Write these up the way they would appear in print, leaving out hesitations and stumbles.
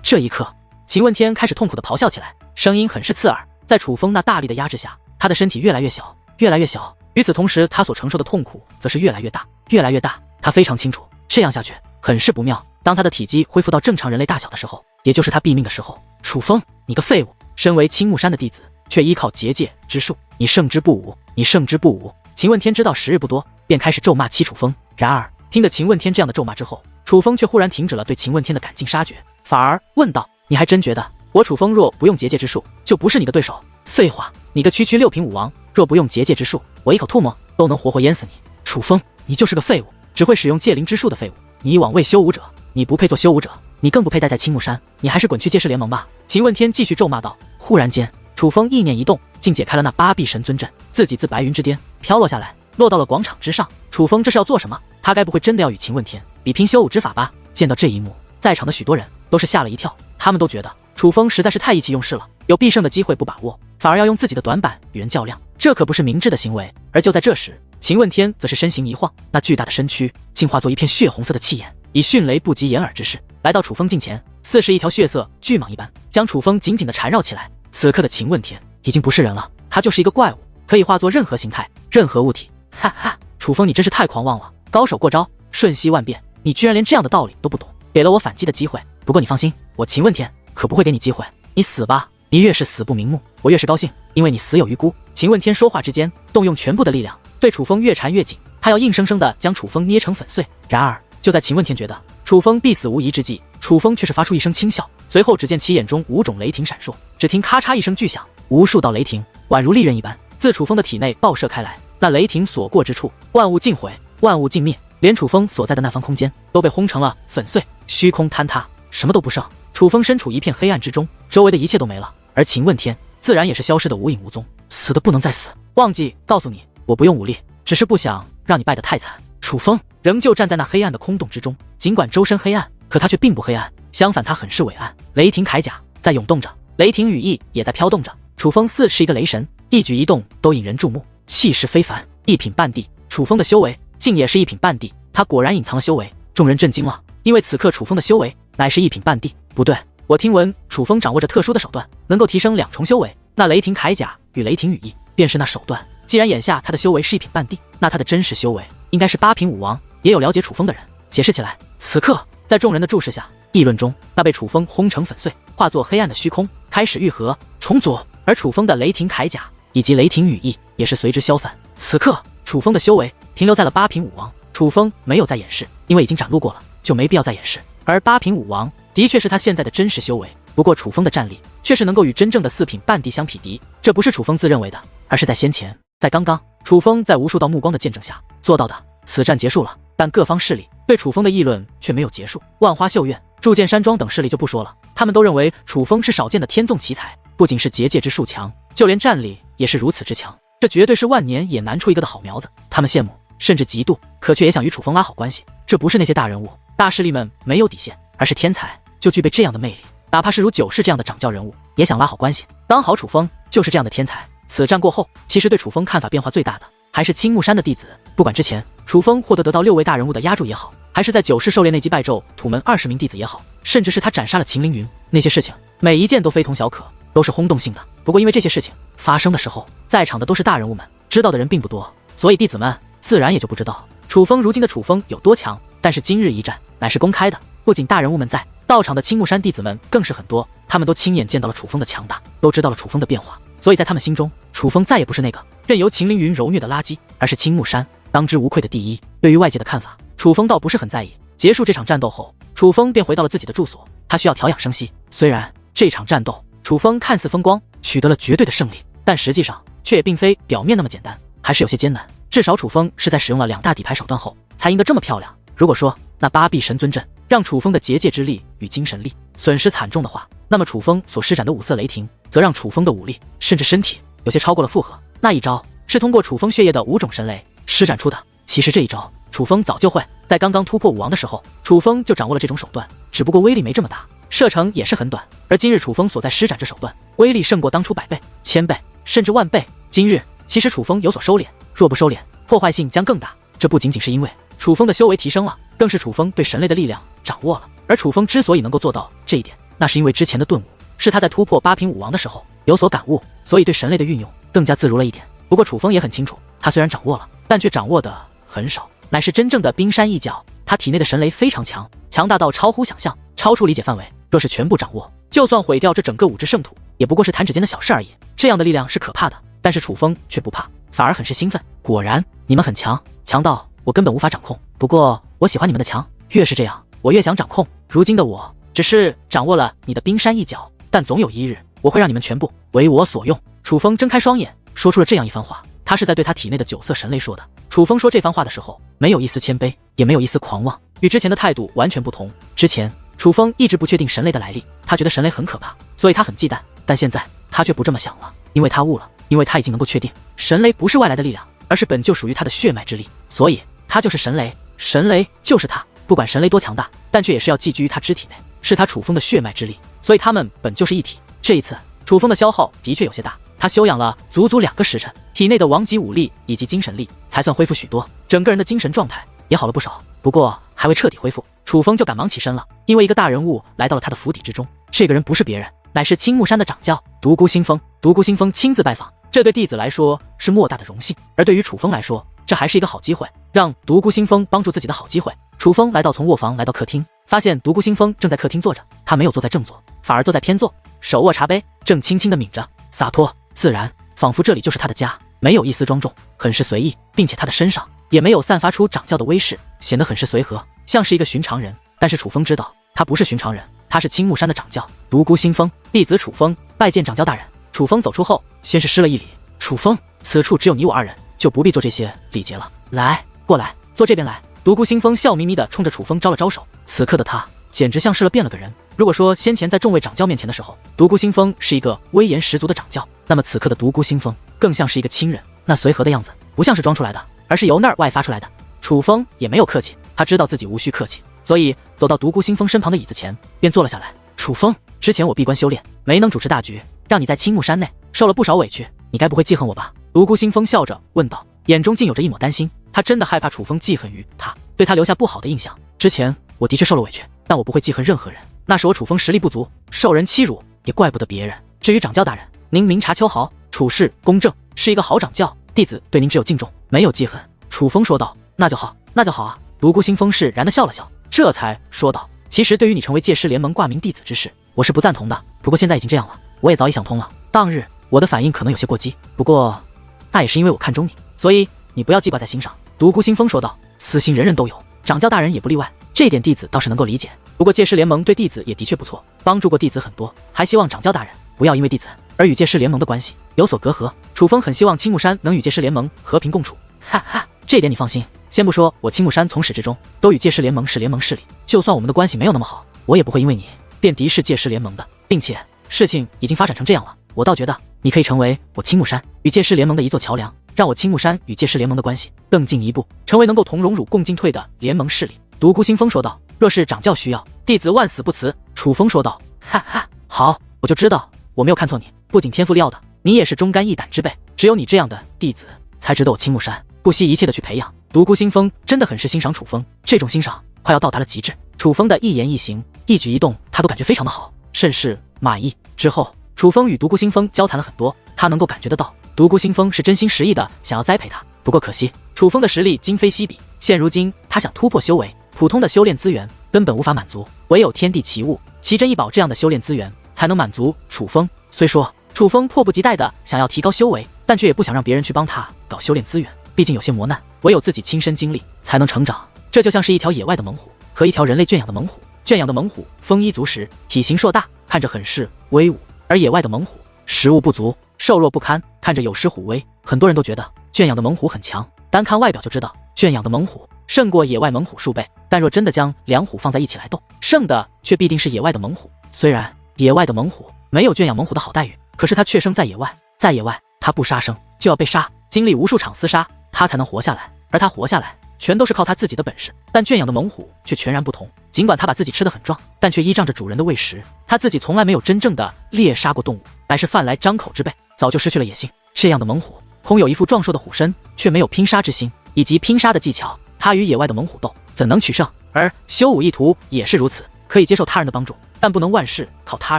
这一刻，秦问天开始痛苦地咆哮起来，声音很是刺耳。在楚风那大力的压制下，他的身体越来越小，越来越小。与此同时，他所承受的痛苦则是越来越大，越来越大。他非常清楚，这样下去很是不妙。当他的体积恢复到正常人类大小的时候，也就是他毙命的时候，楚风，你个废物！身为青木山的弟子，却依靠结界之术，你胜之不武，你胜之不武。秦问天知道时日不多，便开始咒骂戚楚风。然而，听得秦问天这样的咒骂之后，楚风却忽然停止了对秦问天的赶尽杀绝，反而问道：“你还真觉得我楚风若不用结界之术，就不是你的对手？废话，你个区区6品武王，若不用结界之术，我一口唾沫都能活活淹死你。楚风，你就是个废物，只会使用戒灵之术的废物。你以往为修武者，你不配做修武者，你更不配待在青木山，你还是滚去借势联盟吧。”秦问天继续咒骂道。忽然间，楚风意念一动，竟解开了那8臂神尊阵，自己自白云之巅飘落下来，落到了广场之上。楚风这是要做什么？他该不会真的要与秦问天比拼修武之法吧？见到这一幕，在场的许多人都是吓了一跳，他们都觉得楚风实在是太意气用事了，有必胜的机会不把握，反而要用自己的短板与人较量，这可不是明智的行为。而就在这时，秦问天则是身形一晃，那巨大的身躯竟化作一片血红色的气焰，以迅雷不及掩耳之势来到楚风近前，似是一条血色巨蟒一般，将楚风紧紧地缠绕起来。此刻的秦问天已经不是人了，他就是一个怪物，可以化作任何形态，任何物体。哈哈，楚风你真是太狂妄了，高手过招，瞬息万变，你居然连这样的道理都不懂，给了我反击的机会。不过你放心，我秦问天可不会给你机会，你死吧！你越是死不瞑目，我越是高兴，因为你死有余辜。秦问天说话之间，动用全部的力量，对楚风越缠越紧，他要硬生生的将楚风捏成粉碎。然而，就在秦问天觉得楚风必死无疑之际，楚风却是发出一声轻笑，随后只见其眼中5种雷霆闪烁，只听咔嚓一声巨响，无数道雷霆宛如利刃一般，自楚风的体内爆射开来。那雷霆所过之处，万物尽毁，万物尽灭，连楚风所在的那方空间都被轰成了粉碎，虚空坍塌，什么都不剩。楚风身处一片黑暗之中，周围的一切都没了，而秦问天自然也是消失得无影无踪，死的不能再死。忘记告诉你，我不用武力，只是不想让你败得太惨。楚风仍旧站在那黑暗的空洞之中，尽管周身黑暗，可他却并不黑暗，相反他很是伟岸。雷霆铠甲在涌动着，雷霆羽翼也在飘动着，楚风似是一个雷神，一举一动都引人注目，气势非凡。1品半地，楚风的修为竟也是1品半地，他果然隐藏了修为。众人震惊了，因为此刻楚风的修为乃是1品半地。不对，我听闻楚风掌握着特殊的手段，能够提升2重修为，那雷霆铠甲与雷霆羽翼便是那手段。既然眼下他的修为是1品半地，那他的真实修为应该是8品武王。也有了解楚风的人解释起来，此刻在众人的注视下，议论中，那被楚风轰成粉碎，化作黑暗的虚空开始愈合重组，而楚风的雷霆铠甲以及雷霆羽翼也是随之消散。此刻楚风的修为停留在了8品武王，楚风没有再掩饰，因为已经展露过了，就没必要再掩饰。而8品武王的确是他现在的真实修为，不过楚风的战力却是能够与真正的4品半地相匹敌，这不是楚风自认为的，而是在先前，在刚刚，楚风在无数道目光的见证下做到的。此战结束了，但各方势力对楚风的议论却没有结束。万花秀院、铸剑山庄等势力就不说了，他们都认为楚风是少见的天纵奇才，不仅是结界之术强，就连战力也是如此之强，这绝对是万年也难出一个的好苗子。他们羡慕，甚至嫉妒，可却也想与楚风拉好关系。这不是那些大人物、大势力们没有底线，而是天才就具备这样的魅力，哪怕是如九世这样的掌教人物，也想拉好关系。刚好楚风就是这样的天才。此战过后，其实对楚风看法变化最大的还是青木山的弟子。不管之前楚风获得到6位大人物的压住也好，还是在九世狩猎那击败纣土门20名弟子也好，甚至是他斩杀了秦凌云，那些事情每一件都非同小可，都是轰动性的。不过因为这些事情发生的时候，在场的都是大人物们，知道的人并不多，所以弟子们自然也就不知道楚风如今的楚风有多强。但是今日一战乃是公开的，不仅大人物们在，到场的青木山弟子们更是很多，他们都亲眼见到了楚风的强大，都知道了楚风的变化，所以在他们心中，楚风再也不是那个任由秦凌云揉虐的垃圾，而是青木山当之无愧的第一。对于外界的看法，楚风倒不是很在意。结束这场战斗后，楚风便回到了自己的住所，他需要调养生息。虽然这场战斗楚风看似风光，取得了绝对的胜利，但实际上却也并非表面那么简单，还是有些艰难。至少楚风是在使用了2大底牌手段后才赢得这么漂亮。如果说那8臂神尊阵让楚风的结界之力与精神力损失惨重的话，那么楚风所施展的5色雷霆则让楚风的武力甚至身体有些超过了负荷。那一招是通过楚风血液的5种神雷施展出的。其实这一招楚风早就会，在刚刚突破武王的时候，楚风就掌握了这种手段，只不过威力没这么大，射程也是很短。而今日楚风所在施展这手段，威力胜过当初100倍、1000倍，甚至万倍。今日其实楚风有所收敛，若不收敛，破坏性将更大。这不仅仅是因为楚风的修为提升了，更是楚风对神类的力量掌握了。而楚风之所以能够做到这一点，那是因为之前的顿悟是他在突破八品武王的时候有所感悟，所以对神雷的运用更加自如了一点。不过楚风也很清楚，他虽然掌握了，但却掌握的很少，乃是真正的冰山一角。他体内的神雷非常强，强大到超乎想象，超出理解范围。若是全部掌握，就算毁掉这整个五之圣土，也不过是弹指间的小事而已。这样的力量是可怕的，但是楚风却不怕，反而很是兴奋。果然，你们很强，强到我根本无法掌控。不过我喜欢你们的强，越是这样，我越想掌控。如今的我只是掌握了你的冰山一角，但总有一日，我会让你们全部为我所用。楚风睁开双眼，说出了这样一番话。他是在对他体内的9色神雷说的。楚风说这番话的时候，没有一丝谦卑，也没有一丝狂妄，与之前的态度完全不同。之前楚风一直不确定神雷的来历，他觉得神雷很可怕，所以他很忌惮。但现在他却不这么想了，因为他悟了，因为他已经能够确定神雷不是外来的力量，而是本就属于他的血脉之力，所以他就是神雷，神雷就是他。不管神雷多强大，但却也是要寄居于他肢体内，是他楚风的血脉之力，所以他们本就是一体。这一次楚风的消耗的确有些大，他休养了足足2个时辰，体内的王级武力以及精神力才算恢复许多，整个人的精神状态也好了不少。不过还未彻底恢复，楚风就赶忙起身了，因为一个大人物来到了他的府邸之中。这个人不是别人，乃是青木山的掌教独孤星风。独孤星风亲自拜访，这对弟子来说是莫大的荣幸，而对于楚风来说，这还是一个好机会，让独孤星风帮助自己的好机会。楚风来到从卧房来到客厅，发现独孤星风正在客厅坐着，他没有坐在正座，反而坐在偏座，手握茶杯，正轻轻地抿着，洒脱自然，仿佛这里就是他的家，没有一丝庄重，很是随意，并且他的身上也没有散发出掌教的威势，显得很是随和，像是一个寻常人。但是楚风知道他不是寻常人，他是青木山的掌教独孤星风，弟子楚风拜见掌教大人。楚风走出后，先是施了一礼。楚风，此处只有你我2人，就不必做这些礼节了。来，过来，坐这边来。独孤星风笑眯眯地冲着楚风招了招手。此刻的他简直像是变了个人。如果说先前在众位掌教面前的时候，独孤星风是一个威严十足的掌教，那么此刻的独孤星风更像是一个亲人。那随和的样子不像是装出来的，而是由那儿外发出来的。楚风也没有客气，他知道自己无需客气，所以走到独孤星风身旁的椅子前，便坐了下来。楚风，之前我闭关修炼，没能主持大局，让你在青木山内受了不少委屈，你该不会记恨我吧？独孤星风笑着问道，眼中竟有着一抹担心。他真的害怕楚风记恨于他，对他留下不好的印象。之前我的确受了委屈，但我不会记恨任何人。那是我楚风实力不足，受人欺辱，也怪不得别人。至于掌教大人，您明察秋毫，处事公正，是一个好掌教，弟子对您只有敬重，没有记恨。楚风说道。那就好，那就好啊。独孤星风释然地笑了笑，这才说道，其实对于你成为戒师联盟挂名弟子之事，我是不赞同的，不过现在已经这样了，我也早已想通了。当日我的反应可能有些过激，不过那也是因为我看中你，所以你不要记挂在心上。独孤星风说道，私心人人都有，掌教大人也不例外，这一点弟子倒是能够理解。不过戒师联盟对弟子也的确不错，帮助过弟子很多，还希望掌教大人不要因为弟子而与戒师联盟的关系有所隔阂。楚风很希望青木山能与戒师联盟和平共处，哈哈，这点你放心。先不说我青木山从始至终都与戒师联盟是联盟势力，就算我们的关系没有那么好，我也不会因为你便敌视戒师联盟的，并且事情已经发展成这样了，我倒觉得你可以成为我青木山与戒师联盟的一座桥梁，让我青木山与戒师联盟的关系更进一步，成为能够同荣辱共进退的联盟势力。独孤星风说道，若是掌教需要，弟子万死不辞。楚风说道，哈哈，好，我就知道我没有看错你，不仅天赋利奥的，你也是忠肝义胆之辈，只有你这样的弟子才值得我青木山不惜一切的去培养。独孤星风真的很是欣赏楚风，这种欣赏快要到达了极致。楚风的一言一行一举一动他都感觉非常的好，甚是满意。之后楚风与独孤星风交谈了很多，他能够感觉得到独孤星风是真心实意的想要栽培他。不过可惜楚风的实力今非昔比，现如今他想突破修为，普通的修炼资源根本无法满足，唯有天地奇物、奇珍异宝这样的修炼资源才能满足楚风。虽说楚风迫不及待的想要提高修为，但却也不想让别人去帮他搞修炼资源，毕竟有些磨难唯有自己亲身经历才能成长。这就像是一条野外的猛虎和一条人类圈养的猛虎，圈养的猛虎丰衣足食，体型硕大，看着很是威武，而野外的猛虎食物不足，瘦弱不堪，看着有失虎威。很多人都觉得圈养的猛虎很强，单看外表就知道圈养的猛虎胜过野外猛虎数倍，但若真的将两虎放在一起来斗，胜的却必定是野外的猛虎。虽然野外的猛虎没有圈养猛虎的好待遇，可是它却生在野外，在野外它不杀生就要被杀，经历无数场厮杀它才能活下来，而它活下来全都是靠它自己的本事。但圈养的猛虎却全然不同，尽管它把自己吃得很壮，但却依仗着主人的喂食，它自己从来没有真正的猎杀过动物，乃是饭来张口之辈，早就失去了野性。这样的猛虎空有一副壮硕的虎身，却没有拼杀之心以及拼杀的技巧，它与野外的猛虎斗怎能取胜？而修武一途也是如此，可以接受他人的帮助，但不能万事靠他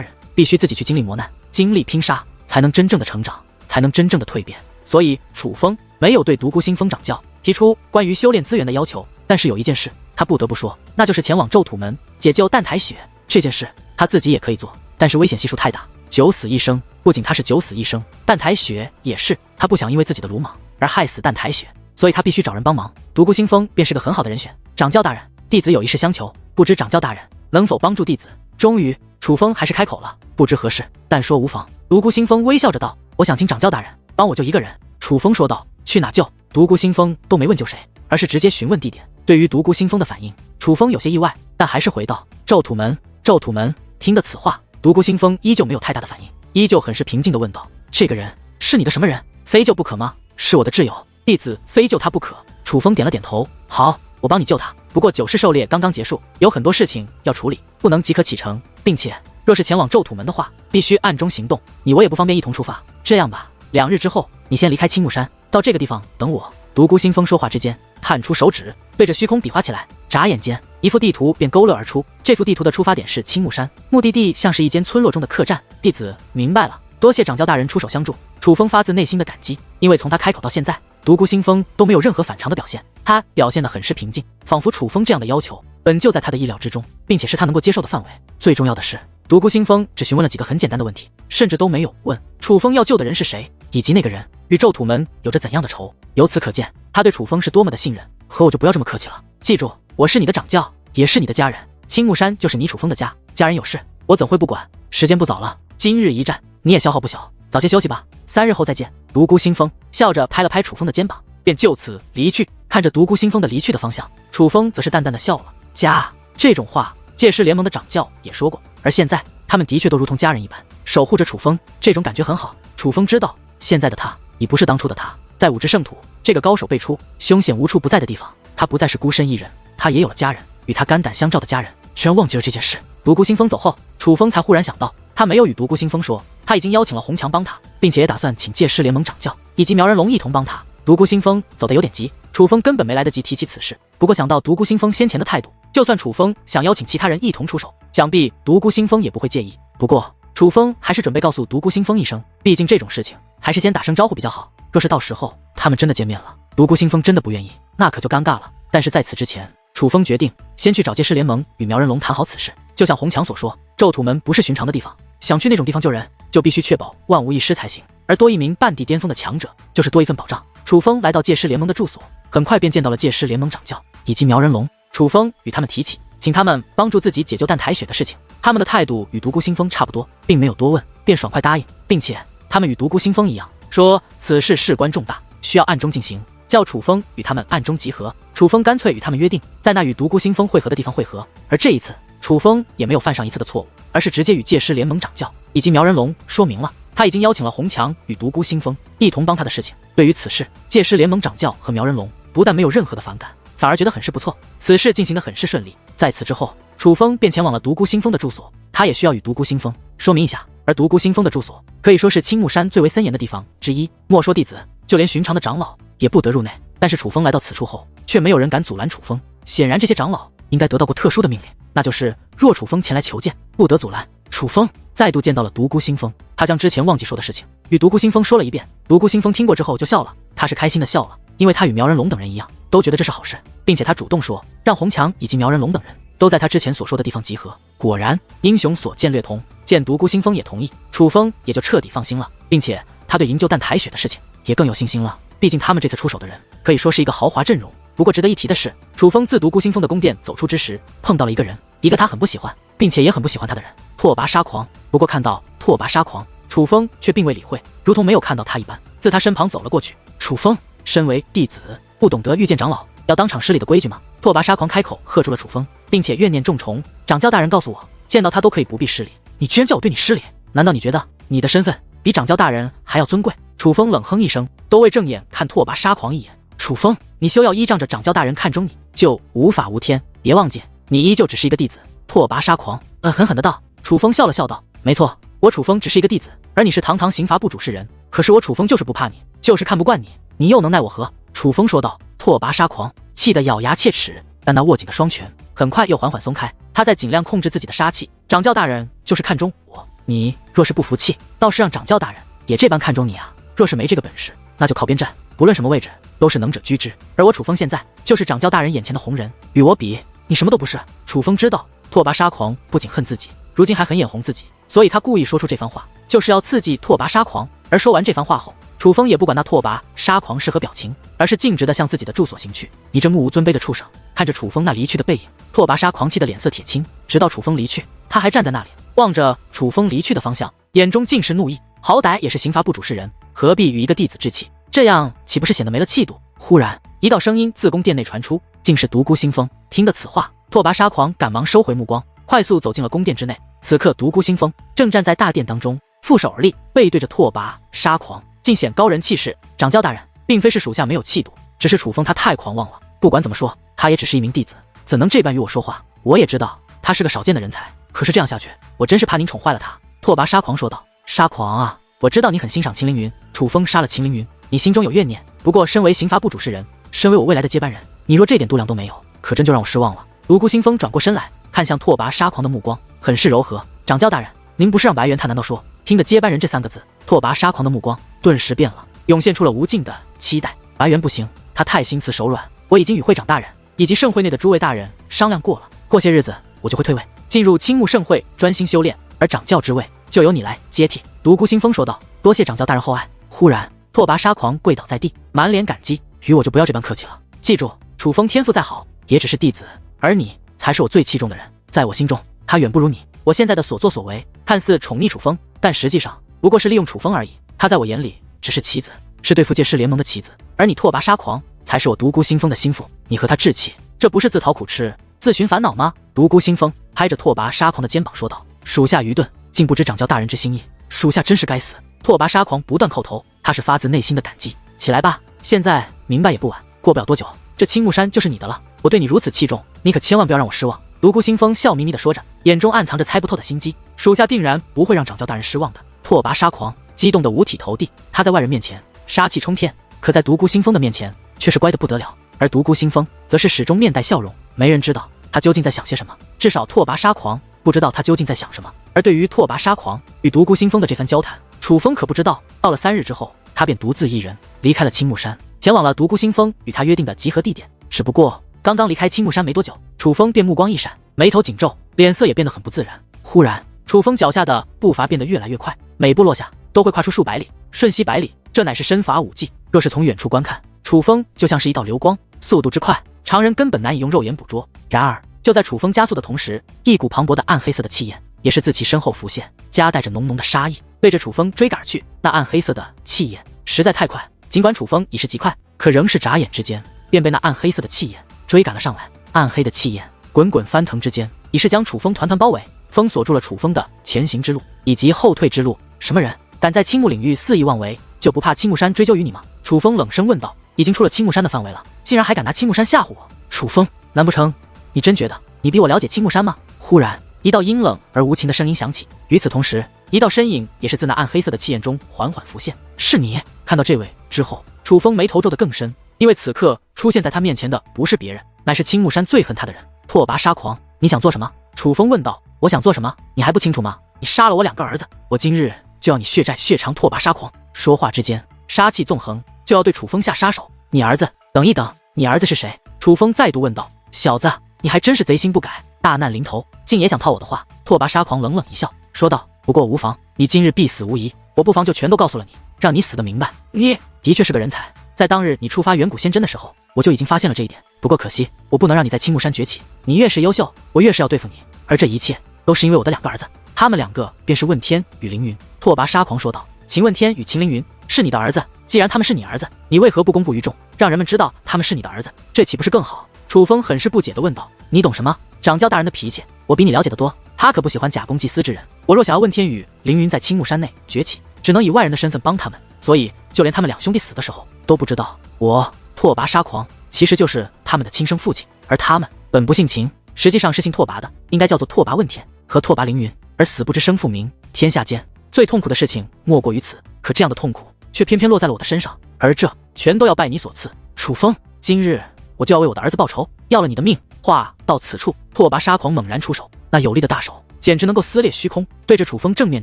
人，必须自己去经历磨难，经历拼杀，才能真正的成长，才能真正的蜕变。所以楚风没有对独孤星风掌教提出关于修炼资源的要求，但是有一件事他不得不说，那就是前往咒土门解救淡台雪。这件事他自己也可以做，但是危险系数太大，九死一生。不仅他是九死一生，淡台雪也是，他不想因为自己的鲁莽而害死淡台雪，所以他必须找人帮忙。独孤星风便是个很好的人选。掌教大人，弟子有一事相求，不知掌教大人能否帮助弟子？终于楚风还是开口了，不知何事，但说无妨。独孤星风微笑着道，我想请掌教大人帮我救一个人。楚风说道，去哪救？独孤星风都没问救谁，而是直接询问地点。对于独孤星风的反应，楚风有些意外，但还是回道，咒土门。咒土门。听得此话，独孤星风依旧没有太大的反应，依旧很是平静地问道，这个人是你的什么人？非救不可吗？是我的挚友，弟子非救他不可。楚风点了点头，好，我帮你救他。不过九世狩猎刚刚结束，有很多事情要处理，不能即刻启程，并且若是前往咒土门的话，必须暗中行动，我也不方便一同出发。这样吧，2日之后你先离开青木山，到这个地方等我。独孤星风说话之间，探出手指对着虚空比划起来，眨眼间一幅地图便勾勒而出。这幅地图的出发点是青木山，目的地像是一间村落中的客栈。弟子明白了，多谢掌教大人出手相助。楚风发自内心的感激，因为从他开口到现在，独孤星风都没有任何反常的表现，他表现得很是平静，仿佛楚风这样的要求本就在他的意料之中，并且是他能够接受的范围。最重要的是，独孤星风只询问了几个很简单的问题，甚至都没有问楚风要救的人是谁，以及那个人与咒土门有着怎样的仇。由此可见，他对楚风是多么的信任。和我就不要这么客气了，记住，我是你的掌教，也是你的家人。青木山就是你楚风的家，家人有事，我怎会不管？时间不早了，今日一战你也消耗不小，早些休息吧，3日后再见。独孤星风笑着拍了拍楚风的肩膀，便就此离去。看着独孤星风的离去的方向，楚风则是淡淡的笑了。家这种话，界师联盟的掌教也说过，而现在他们的确都如同家人一般，守护着楚风，这种感觉很好。楚风知道，现在的他已不是当初的他，在五之圣土这个高手辈出、凶险无处不在的地方，他不再是孤身一人，他也有了家人，与他肝胆相照的家人，居然忘记了这件事。独孤星风走后，楚风才忽然想到，他没有与独孤星风说，他已经邀请了红强帮他，并且也打算请界师联盟掌教以及苗人龙一同帮他。独孤星风走得有点急，楚风根本没来得及提起此事。不过想到独孤星风先前的态度，就算楚风想邀请其他人一同出手，想必独孤星风也不会介意。不过楚风还是准备告诉独孤星风一声，毕竟这种事情还是先打声招呼比较好。若是到时候他们真的见面了，独孤星风真的不愿意，那可就尴尬了。但是在此之前，楚风决定先去找界师联盟与苗人龙谈好此事。就像红强所说，咒土门不是寻常的地方，想去那种地方救人，就必须确保万无一失才行。而多一名半地巅峰的强者，就是多一份保障。楚风来到界师联盟的住所，很快便见到了界师联盟掌教以及苗人龙。楚风与他们提起，请他们帮助自己解救淡台雪的事情。他们的态度与独孤星风差不多，并没有多问，便爽快答应，并且他们与独孤星风一样，说此事事关重大，需要暗中进行，叫楚风与他们暗中集合。楚风干脆与他们约定，在那与独孤星风会合的地方会合。而这一次，楚风也没有犯上一次的错误，而是直接与界师联盟掌教以及苗人龙说明了他已经邀请了红强与独孤星风一同帮他的事情。对于此事，界师联盟掌教和苗人龙不但没有任何的反感，反而觉得很是不错。此事进行得很是顺利。在此之后，楚风便前往了独孤星风的住所，他也需要与独孤星风说明一下。而独孤星风的住所可以说是青木山最为森严的地方之一，莫说弟子，就连寻常的长老也不得入内。但是楚风来到此处后，却没有人敢阻拦楚风。显然这些长老应该得到过特殊的命令，那就是若楚风前来求见，不得阻拦。楚风再度见到了独孤星风，他将之前忘记说的事情与独孤星风说了一遍。独孤星风听过之后就笑了，他是开心的笑了，因为他与苗人龙等人一样，都觉得这是好事，并且他主动说让红强以及苗人龙等人都在他之前所说的地方集合。果然英雄所见略同，见独孤星风也同意，楚风也就彻底放心了，并且他对营救淡台雪的事情也更有信心了。毕竟他们这次出手的人可以说是一个豪华阵容。不过值得一提的是，楚风自独孤星风的宫殿走出之时，碰到了一个人，一个他很不喜欢并且也很不喜欢他的人，拓跋沙狂。不过看到拓跋沙狂，楚风却并未理会，如同没有看到他一般，自他身旁走了过去。楚风身为弟子，不懂得遇见长老要当场施礼的规矩吗？拓跋沙狂开口喝住了楚风，并且怨念重重。掌教大人告诉我，见到他都可以不必施礼，你居然叫我对你施礼？难道你觉得你的身份比掌教大人还要尊贵？楚风冷哼一声，都未正眼看拓跋沙狂一眼。楚风，你休要依仗着掌教大人看中你就无法无天，别忘记你依旧只是一个弟子。拓跋沙狂狠狠的道。楚风笑了笑道，没错，我楚风只是一个弟子，而你是堂堂刑罚部主事人，可是我楚风就是不怕你，就是看不惯你，你又能奈我何？楚风说道。拓跋沙狂气得咬牙切齿，但那握紧的双拳很快又缓缓松开，他在尽量控制自己的杀气。掌教大人就是看中我，你若是不服气，倒是让掌教大人也这般看中你啊。若是没这个本事，那就靠边站，不论什么位置都是能者居之。而我楚风现在就是掌教大人眼前的红人，与我比，你什么都不是。楚风知道拓跋杀狂不仅恨自己，如今还很眼红自己，所以他故意说出这番话，就是要刺激拓跋杀狂。而说完这番话后，楚风也不管那拓跋杀狂是何表情，而是径直地向自己的住所行去。你这目无尊卑的畜生！看着楚风那离去的背影，拓跋杀狂气得脸色铁青。直到楚风离去，他还站在那里望着楚风离去的方向，眼中尽是怒意。好歹也是刑罚部主事人，何必与一个弟子置气？这样岂不是显得没了气度？忽然一道声音自宫殿内传出，竟是独孤星风。听得此话，拓跋杀狂赶忙收回目光，快速走进了宫殿之内。此刻独孤星风正站在大殿当中，负手而立，背对着拓跋杀狂，尽显高人气势。掌教大人，并非是属下没有气度，只是楚风他太狂妄了。不管怎么说，他也只是一名弟子，怎能这般与我说话？我也知道他是个少见的人才，可是这样下去，我真是怕您宠坏了他。拓跋杀狂说道。杀狂啊，我知道你很欣赏秦凌云，楚风杀了秦凌云，你心中有怨念。不过身为刑罚部主事人，身为我未来的接班人，你若这点度量都没有，可真就让我失望了。独孤星风转过身来，看向拓跋杀狂的目光很是柔和。掌教大人，您不是让白猿他难道说？听得接班人这三个字，拓跋杀狂的目光顿时变了，涌现出了无尽的期待。白猿不行，他太心慈手软，我已经与会长大人以及盛会内的诸位大人商量过了，过些日子我就会退位，进入青木盛会专心修炼，而掌教之位就由你来接替。独孤星风说道。多谢掌教大人厚爱。忽然拓跋杀狂跪倒在地，满脸感激，与我就不要这般客气了。记住，楚风天赋再好，也只是弟子，而你才是我最器重的人。在我心中，他远不如你。我现在的所作所为，看似宠溺楚风，但实际上不过是利用楚风而已。他在我眼里只是棋子，是对付界师联盟的棋子，而你拓跋杀狂才是我独孤星风的心腹。你和他置气，这不是自讨苦吃，自寻烦恼吗？独孤星风拍着拓跋杀狂的肩膀说道。属下愚钝，竟不知掌教大人之心意，属下真是该死。拓跋杀狂不断叩头，他是发自内心的感激。起来吧，现在明白也不晚，过不了多久，这青木山就是你的了。我对你如此器重，你可千万不要让我失望。独孤星风笑眯眯地说着，眼中暗藏着猜不透的心机。属下定然不会让掌教大人失望的。拓跋杀狂激动得五体投地，他在外人面前杀气冲天，可在独孤星风的面前却是乖得不得了。而独孤星风则是始终面带笑容，没人知道他究竟在想些什么，至少拓跋杀狂不知道他究竟在想什么。而对于拓跋杀狂与独孤星风的这番交谈，楚风可不知道。到了3日之后，他便独自一人离开了青木山，前往了独孤星风与他约定的集合地点。只不过刚刚离开青木山没多久，楚风便目光一闪，眉头紧皱，脸色也变得很不自然。忽然，楚风脚下的步伐变得越来越快，每步落下都会跨出数百里，瞬息百里，这乃是身法武技。若是从远处观看，楚风就像是一道流光，速度之快，常人根本难以用肉眼捕捉。然而，就在楚风加速的同时，一股磅礴的暗黑色的气焰也是自其身后浮现，夹带着浓浓的杀意，对着楚风追赶而去。那暗黑色的气焰实在太快，尽管楚风已是极快，可仍是眨眼之间便被那暗黑色的气焰追赶了上来。暗黑的气焰滚滚翻腾之间，已是将楚风团团包围，封锁住了楚风的前行之路以及后退之路。什么人敢在青木领域肆意妄为，就不怕青木山追究于你吗？楚风冷声问道。已经出了青木山的范围了，竟然还敢拿青木山吓唬我？楚风，难不成你真觉得你比我了解青木山吗？忽然一道阴冷而无情的声音响起，与此同时，一道身影也是自那暗黑色的气焰中缓缓浮现。是你！看到这位之后，楚风眉头皱得更深，因为此刻出现在他面前的不是别人，乃是青木山最恨他的人——拓跋杀狂。你想做什么？楚风问道。我想做什么？你还不清楚吗？你杀了我2个儿子，我今日就要你血债血偿！拓跋杀狂说话之间，杀气纵横，就要对楚风下杀手。你儿子？等一等，你儿子是谁？楚风再度问道。小子，你还真是贼心不改，大难临头竟也想套我的话。拓跋杀狂冷冷一笑，说道。不过无妨，你今日必死无疑，我不妨就全都告诉了你，让你死得明白。你的确是个人才，在当日你触发远古仙真的时候，我就已经发现了这一点。不过可惜，我不能让你在青木山崛起。你越是优秀，我越是要对付你，而这一切都是因为我的2个儿子，他们2个便是问天与凌云。拓跋杀狂说道。秦问天与秦凌云是你的儿子，既然他们是你儿子，你为何不公布于众，让人们知道他们是你的儿子？这岂不是更好？楚风很是不解地问道。你懂什么？掌教大人的脾气我比你了解得多，他可不喜欢假公济私之人。我若想要问天与凌云在青木山内崛起，只能以外人的身份帮他们，所以就连他们2兄弟死的时候都不知道我拓跋杀狂其实就是他们的亲生父亲，而他们本不姓秦，实际上是姓拓跋的，应该叫做拓跋问天和拓跋凌云，而死不知生父名。天下间最痛苦的事情莫过于此，可这样的痛苦却偏偏落在了我的身上，而这全都要拜你所赐。楚风，今日我就要为我的儿子报仇，要了你的命，话到此处，拓跋沙狂猛然出手，那有力的大手简直能够撕裂虚空，对着楚风正面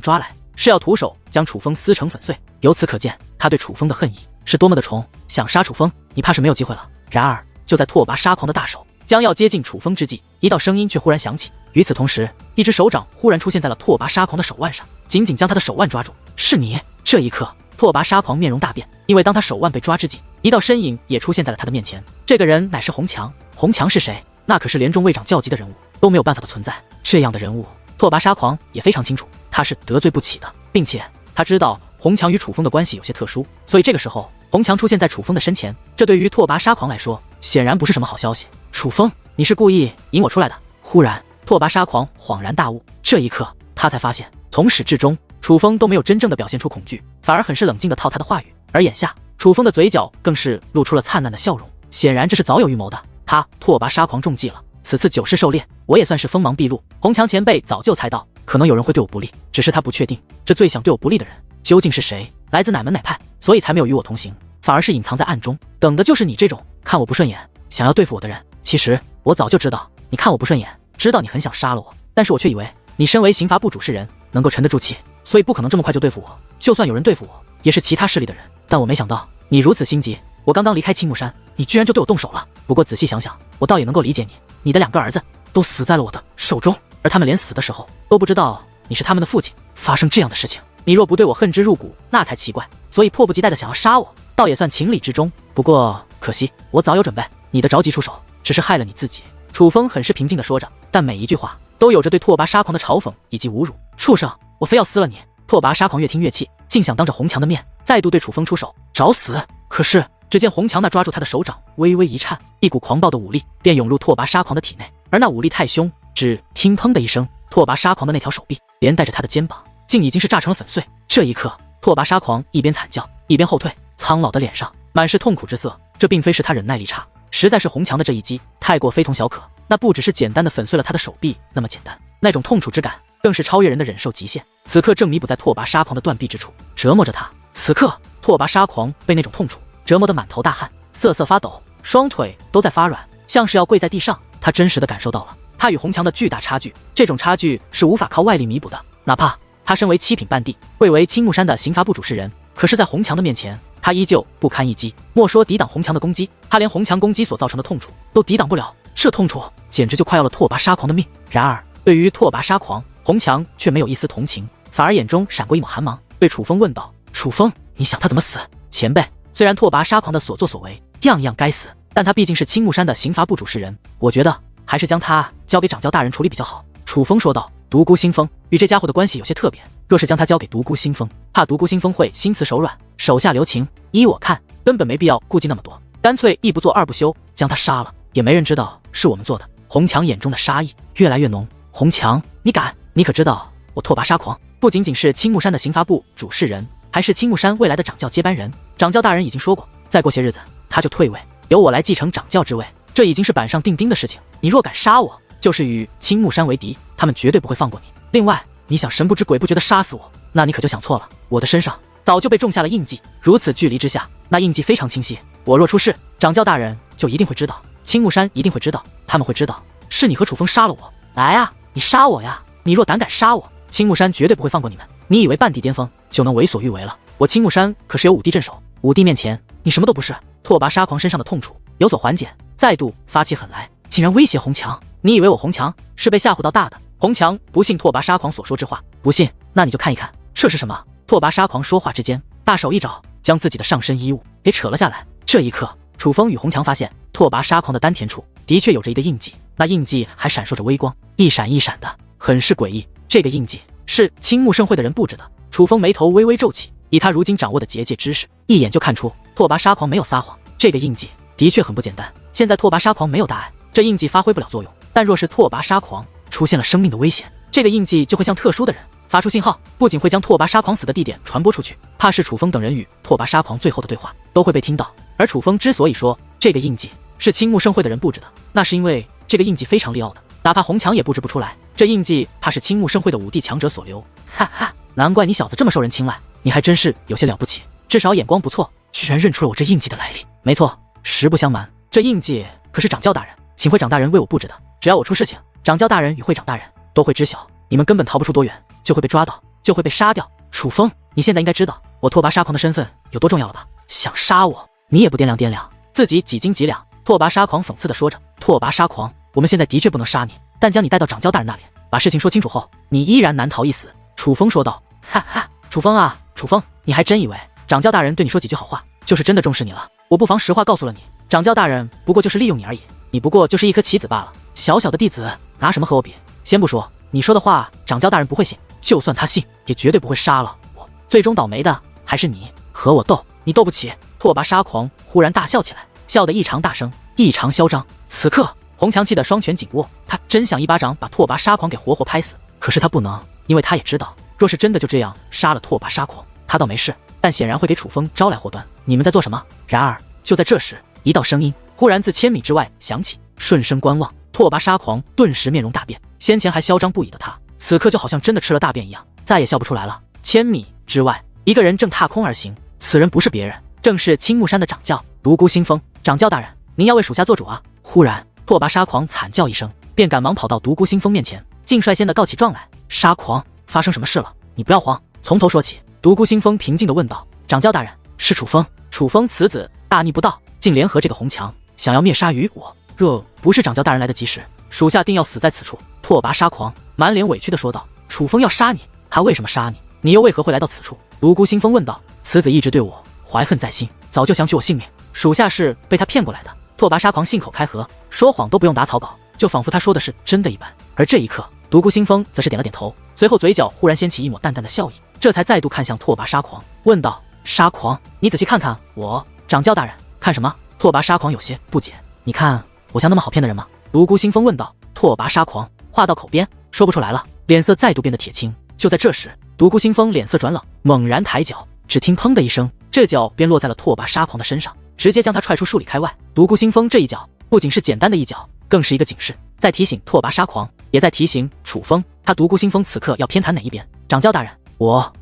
抓来，是要徒手将楚风撕成粉碎。由此可见，他对楚风的恨意是多么的重，想杀楚风，你怕是没有机会了。然而，就在拓跋沙狂的大手将要接近楚风之际，一道声音却忽然响起。与此同时，一只手掌忽然出现在了拓跋沙狂的手腕上，紧紧将他的手腕抓住。是你！这一刻，拓跋沙狂面容大变，因为当他手腕被抓之际，一道身影也出现在了他的面前。这个人乃是洪强。洪强是谁？那可是连众卫长教级的人物都没有办法的存在。这样的人物，拓跋沙狂也非常清楚，他是得罪不起的，并且他知道洪强与楚风的关系有些特殊，所以这个时候洪强出现在楚风的身前，这对于拓跋沙狂来说显然不是什么好消息。楚风，你是故意引我出来的？忽然，拓跋沙狂恍然大悟，这一刻他才发现，从始至终楚风都没有真正的表现出恐惧，反而很是冷静的套他的话语。而眼下，楚风的嘴角更是露出了灿烂的笑容，显然这是早有预谋的。他拓跋沙狂中计了，此次9世狩猎，我也算是锋芒毕露。洪强前辈早就猜到，可能有人会对我不利，只是他不确定这最想对我不利的人究竟是谁，来自哪门哪派，所以才没有与我同行，反而是隐藏在暗中，等的就是你这种看我不顺眼，想要对付我的人。其实我早就知道你看我不顺眼，知道你很想杀了我，但是我却以为你身为刑罚部主事人能够沉得住气，所以不可能这么快就对付我。就算有人对付我，也是其他势力的人，但我没想到你如此心急。我刚刚离开青木山，你居然就对我动手了。不过仔细想想，我倒也能够理解你，你的2个儿子都死在了我的手中，而他们连死的时候都不知道你是他们的父亲。发生这样的事情，你若不对我恨之入骨，那才奇怪。所以迫不及待的想要杀我，倒也算情理之中。不过可惜，我早有准备，你的着急出手只是害了你自己。楚风很是平静的说着，但每一句话都有着对拓跋沙狂的嘲讽以及侮辱。畜生，我非要撕了你！拓跋沙狂越听越气，竟想当着洪强的面再度对楚风出手，找死！可是只见洪强那抓住他的手掌微微一颤，一股狂暴的武力便涌入拓跋沙狂的体内，而那武力太凶，只听砰的一声，拓跋沙狂的那条手臂连带着他的肩膀竟已经是炸成了粉碎。这一刻，拓跋沙狂一边惨叫一边后退，苍老的脸上满是痛苦之色。这并非是他忍耐力差，实在是洪强的这一击太过非同小可，那不只是简单的粉碎了他的手臂那么简单，那种痛楚之感更是超越人的忍受极限，此刻正弥补在拓跋沙狂的断臂之处，折磨着他。此刻拓跋沙狂被那种痛楚折磨得满头大汗，瑟瑟发抖，双腿都在发软，像是要跪在地上。他真实的感受到了他与洪强的巨大差距，这种差距是无法靠外力弥补的。哪怕他身为7品半帝，贵为青木山的刑罚部主事人，可是在洪强的面前，他依旧不堪一击。莫说抵挡洪强的攻击，他连洪强攻击所造成的痛楚都抵挡不了，这痛楚简直就快要了拓跋沙狂的命。然而对于拓跋沙狂，洪强却没有一丝同情，反而眼中闪过一抹寒芒，对楚风问道：楚风，你想他怎么死？前辈，虽然拓跋沙狂的所作所为样样该死，但他毕竟是青木山的刑罚部主事人，我觉得还是将他交给掌教大人处理比较好。楚风说道。独孤星风与这家伙的关系有些特别，若是将他交给独孤星风，怕独孤星风会心慈手软，手下留情。依我看，根本没必要顾忌那么多，干脆一不做二不休，将他杀了，也没人知道是我们做的。洪强眼中的杀意越来越浓。洪强，你敢？你可知道我拓跋沙狂不仅仅是青木山的刑罚部主事人，还是青木山未来的掌教接班人。掌教大人已经说过，再过些日子他就退位，由我来继承掌教之位，这已经是板上钉钉的事情。你若敢杀我，就是与青木山为敌，他们绝对不会放过你。另外，你想神不知鬼不觉地杀死我，那你可就想错了。我的身上早就被种下了印记，如此距离之下，那印记非常清晰。我若出事，掌教大人就一定会知道，青木山一定会知道，他们会知道是你和楚风杀了我。来啊，你杀我呀！你若胆敢杀我，青木山绝对不会放过你们。你以为半帝巅峰就能为所欲为了？我青木山可是有5帝镇守，5帝面前你什么都不是。拓跋沙狂身上的痛楚有所缓解，再度发起狠来，竟然威胁洪强。你以为我洪强是被吓唬到大的？洪强不信拓跋沙狂所说之话，不信，那你就看一看这是什么。拓跋沙狂说话之间，大手一找，将自己的上身衣物给扯了下来。这一刻，楚风与洪强发现拓跋沙狂的丹田处的确有着一个印记，那印记还闪烁着微光，一闪一闪的，很是诡异。这个印记是青木盛会的人布置的。楚风眉头微微皱起，以他如今掌握的结界知识，一眼就看出拓跋沙狂没有撒谎，这个印记的确很不简单。现在拓跋沙狂没有大碍，这印记发挥不了作用，但若是拓跋沙狂出现了生命的危险，这个印记就会向特殊的人发出信号，不仅会将拓跋沙狂死的地点传播出去，怕是楚风等人与拓跋沙狂最后的对话都会被听到。而楚风之所以说这个印记是青木盛会的人布置的，那是因为这个印记非常利奥的，哪怕洪强也布置不出来。这印记怕是青木盛会的5帝强者所留。哈哈，难怪你小子这么受人青睐，你还真是有些了不起，至少眼光不错，居然认出了我这印记的来历。没错，实不相瞒，这印记可是掌教大人请会长大人为我布置的。只要我出事情，掌教大人与会长大人都会知晓，你们根本逃不出多远，就会被抓到，就会被杀掉。楚风，你现在应该知道我拓跋沙狂的身份有多重要了吧？想杀我，你也不掂量掂量自己几斤几两。拓跋沙狂讽刺地说着。拓跋沙狂，我们现在的确不能杀你，但将你带到掌教大人那里，把事情说清楚后，你依然难逃一死。楚风说道。哈哈，楚风啊，楚风，你还真以为掌教大人对你说几句好话，就是真的重视你了？我不妨实话告诉了你，掌教大人不过就是利用你而已，你不过就是一颗棋子罢了，小小的弟子拿什么和我比？先不说你说的话掌教大人不会信，就算他信，也绝对不会杀了我。最终倒霉的还是你，和我斗，你斗不起。拓跋沙狂忽然大笑起来，笑得异常大声，异常嚣张。此刻洪强气的双拳紧握，他真想一巴掌把拓跋沙狂给活活拍死，可是他不能，因为他也知道，若是真的就这样杀了拓跋沙狂，他倒没事，但显然会给楚风招来祸端。你们在做什么？然而就在这时，一道声音忽然自千米之外响起，顺声观望，拓跋沙狂顿时面容大变，先前还嚣张不已的他，此刻就好像真的吃了大便一样，再也笑不出来了。千米之外，一个人正踏空而行，此人不是别人，正是青木山的掌教独孤星风。掌教大人，您要为属下做主啊！忽然，拓跋沙狂惨叫一声，便赶忙跑到独孤星风面前，竟率先的告起状来。沙狂，发生什么事了？你不要慌，从头说起。独孤星风平静地问道。掌教大人，是楚风。楚风此子大逆不道，竟联合这个红强，想要灭杀于我。若不是掌教大人来得及时，属下定要死在此处。拓跋沙狂满脸委屈地说道。楚风要杀你，他为什么杀你？你又为何会来到此处？独孤星风问道。此子一直对我怀恨在心，早就想取我性命，属下是被他骗过来的。拓跋沙狂信口开河，说谎都不用打草稿，就仿佛他说的是真的一般。而这一刻，独孤星风则是点了点头，随后嘴角忽然掀起一抹淡淡的笑意，这才再度看向拓跋沙狂，问道：沙狂，你仔细看看我。掌教大人，看什么？拓跋沙狂有些不解。你看我像那么好骗的人吗？独孤星风问道。拓跋沙狂话到口边说不出来了，脸色再度变得铁青。就在这时，独孤星风脸色转冷，猛然抬脚，只听砰的一声，这脚便落在了拓跋沙狂的身上，直接将他踹出数里开外。独孤星风这一脚不仅是简单的一脚，更是一个警示，在提醒拓跋沙狂，也在提醒楚风，他独孤星风此刻要偏袒哪一边。掌教大人，我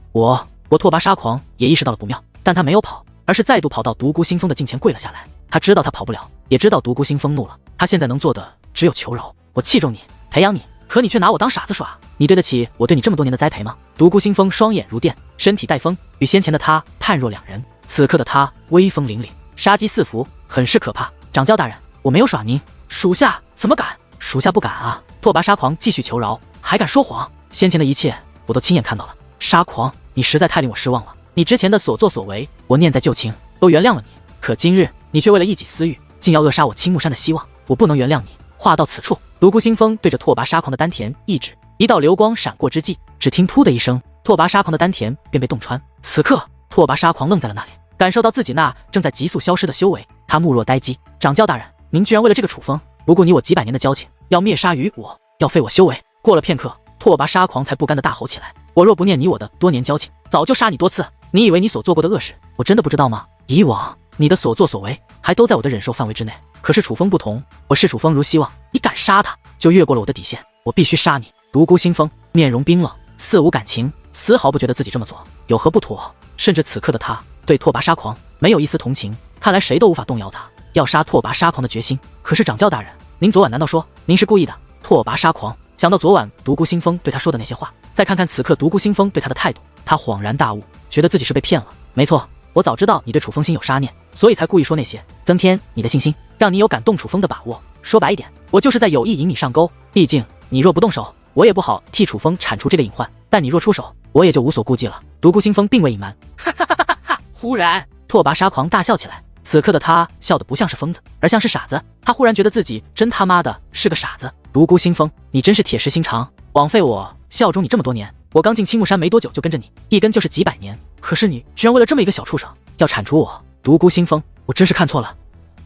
拓跋沙狂也意识到了不妙，但他没有跑，而是再度跑到独孤星风的近前跪了下来。他知道他跑不了，也知道独孤星风怒了，他现在能做的只有求饶。我器重你，培养你，可你却拿我当傻子耍，你对得起我对你这么多年的栽培吗？独孤星风双眼如电，身体带风，与先前的他判若两人。此刻的他威风凛凛，杀机四伏，很是可怕。掌教大人，我没有耍您，属下怎么敢？属下不敢啊！拓跋沙狂继续求饶，还敢说谎？先前的一切我都亲眼看到了，沙狂，你实在太令我失望了。你之前的所作所为，我念在旧情，都原谅了你。可今日你却为了一己私欲，竟要扼杀我青木山的希望，我不能原谅你。话到此处，独孤星风对着拓跋沙狂的丹田一指，一道流光闪过之际，只听噗的一声，拓跋沙狂的丹田便被洞穿。此刻，拓跋沙狂愣在了那里，感受到自己那正在急速消失的修为，他目若呆鸡。掌教大人，您居然为了这个楚风，不顾你我几百年的交情，要灭杀于我，要废我修为。过了片刻，拓跋沙狂才不甘地大吼起来：我若不念你我的多年交情，早就杀你多次。你以为你所做过的恶事，我真的不知道吗？以往你的所作所为，还都在我的忍受范围之内。可是楚风不同，我视楚风如希望，你敢杀他，就越过了我的底线，我必须杀你。独孤星风面容冰冷，似无感情，丝毫不觉得自己这么做有何不妥。甚至此刻的他对拓跋沙狂没有一丝同情，看来谁都无法动摇他要杀拓跋沙狂的决心。可是掌教大人，您昨晚难道说您是故意的？拓跋沙狂想到昨晚独孤星风对他说的那些话，再看看此刻独孤星风对他的态度，他恍然大悟，觉得自己是被骗了。没错，我早知道你对楚风心有杀念，所以才故意说那些，增添你的信心，让你有敢动楚风的把握。说白一点，我就是在有意引你上钩。毕竟你若不动手，我也不好替楚风铲除这个隐患，但你若出手，我也就无所顾忌了。独孤星风并未隐瞒。哈哈哈哈哈！忽然，拓跋沙狂大笑起来。此刻的他笑得不像是疯子，而像是傻子。他忽然觉得自己真他妈的是个傻子。独孤星风，你真是铁石心肠，枉费我效忠你这么多年。我刚进青木山没多久就跟着你，一跟就是几百年，可是你居然为了这么一个小畜生要铲除我。独孤星风，我真是看错了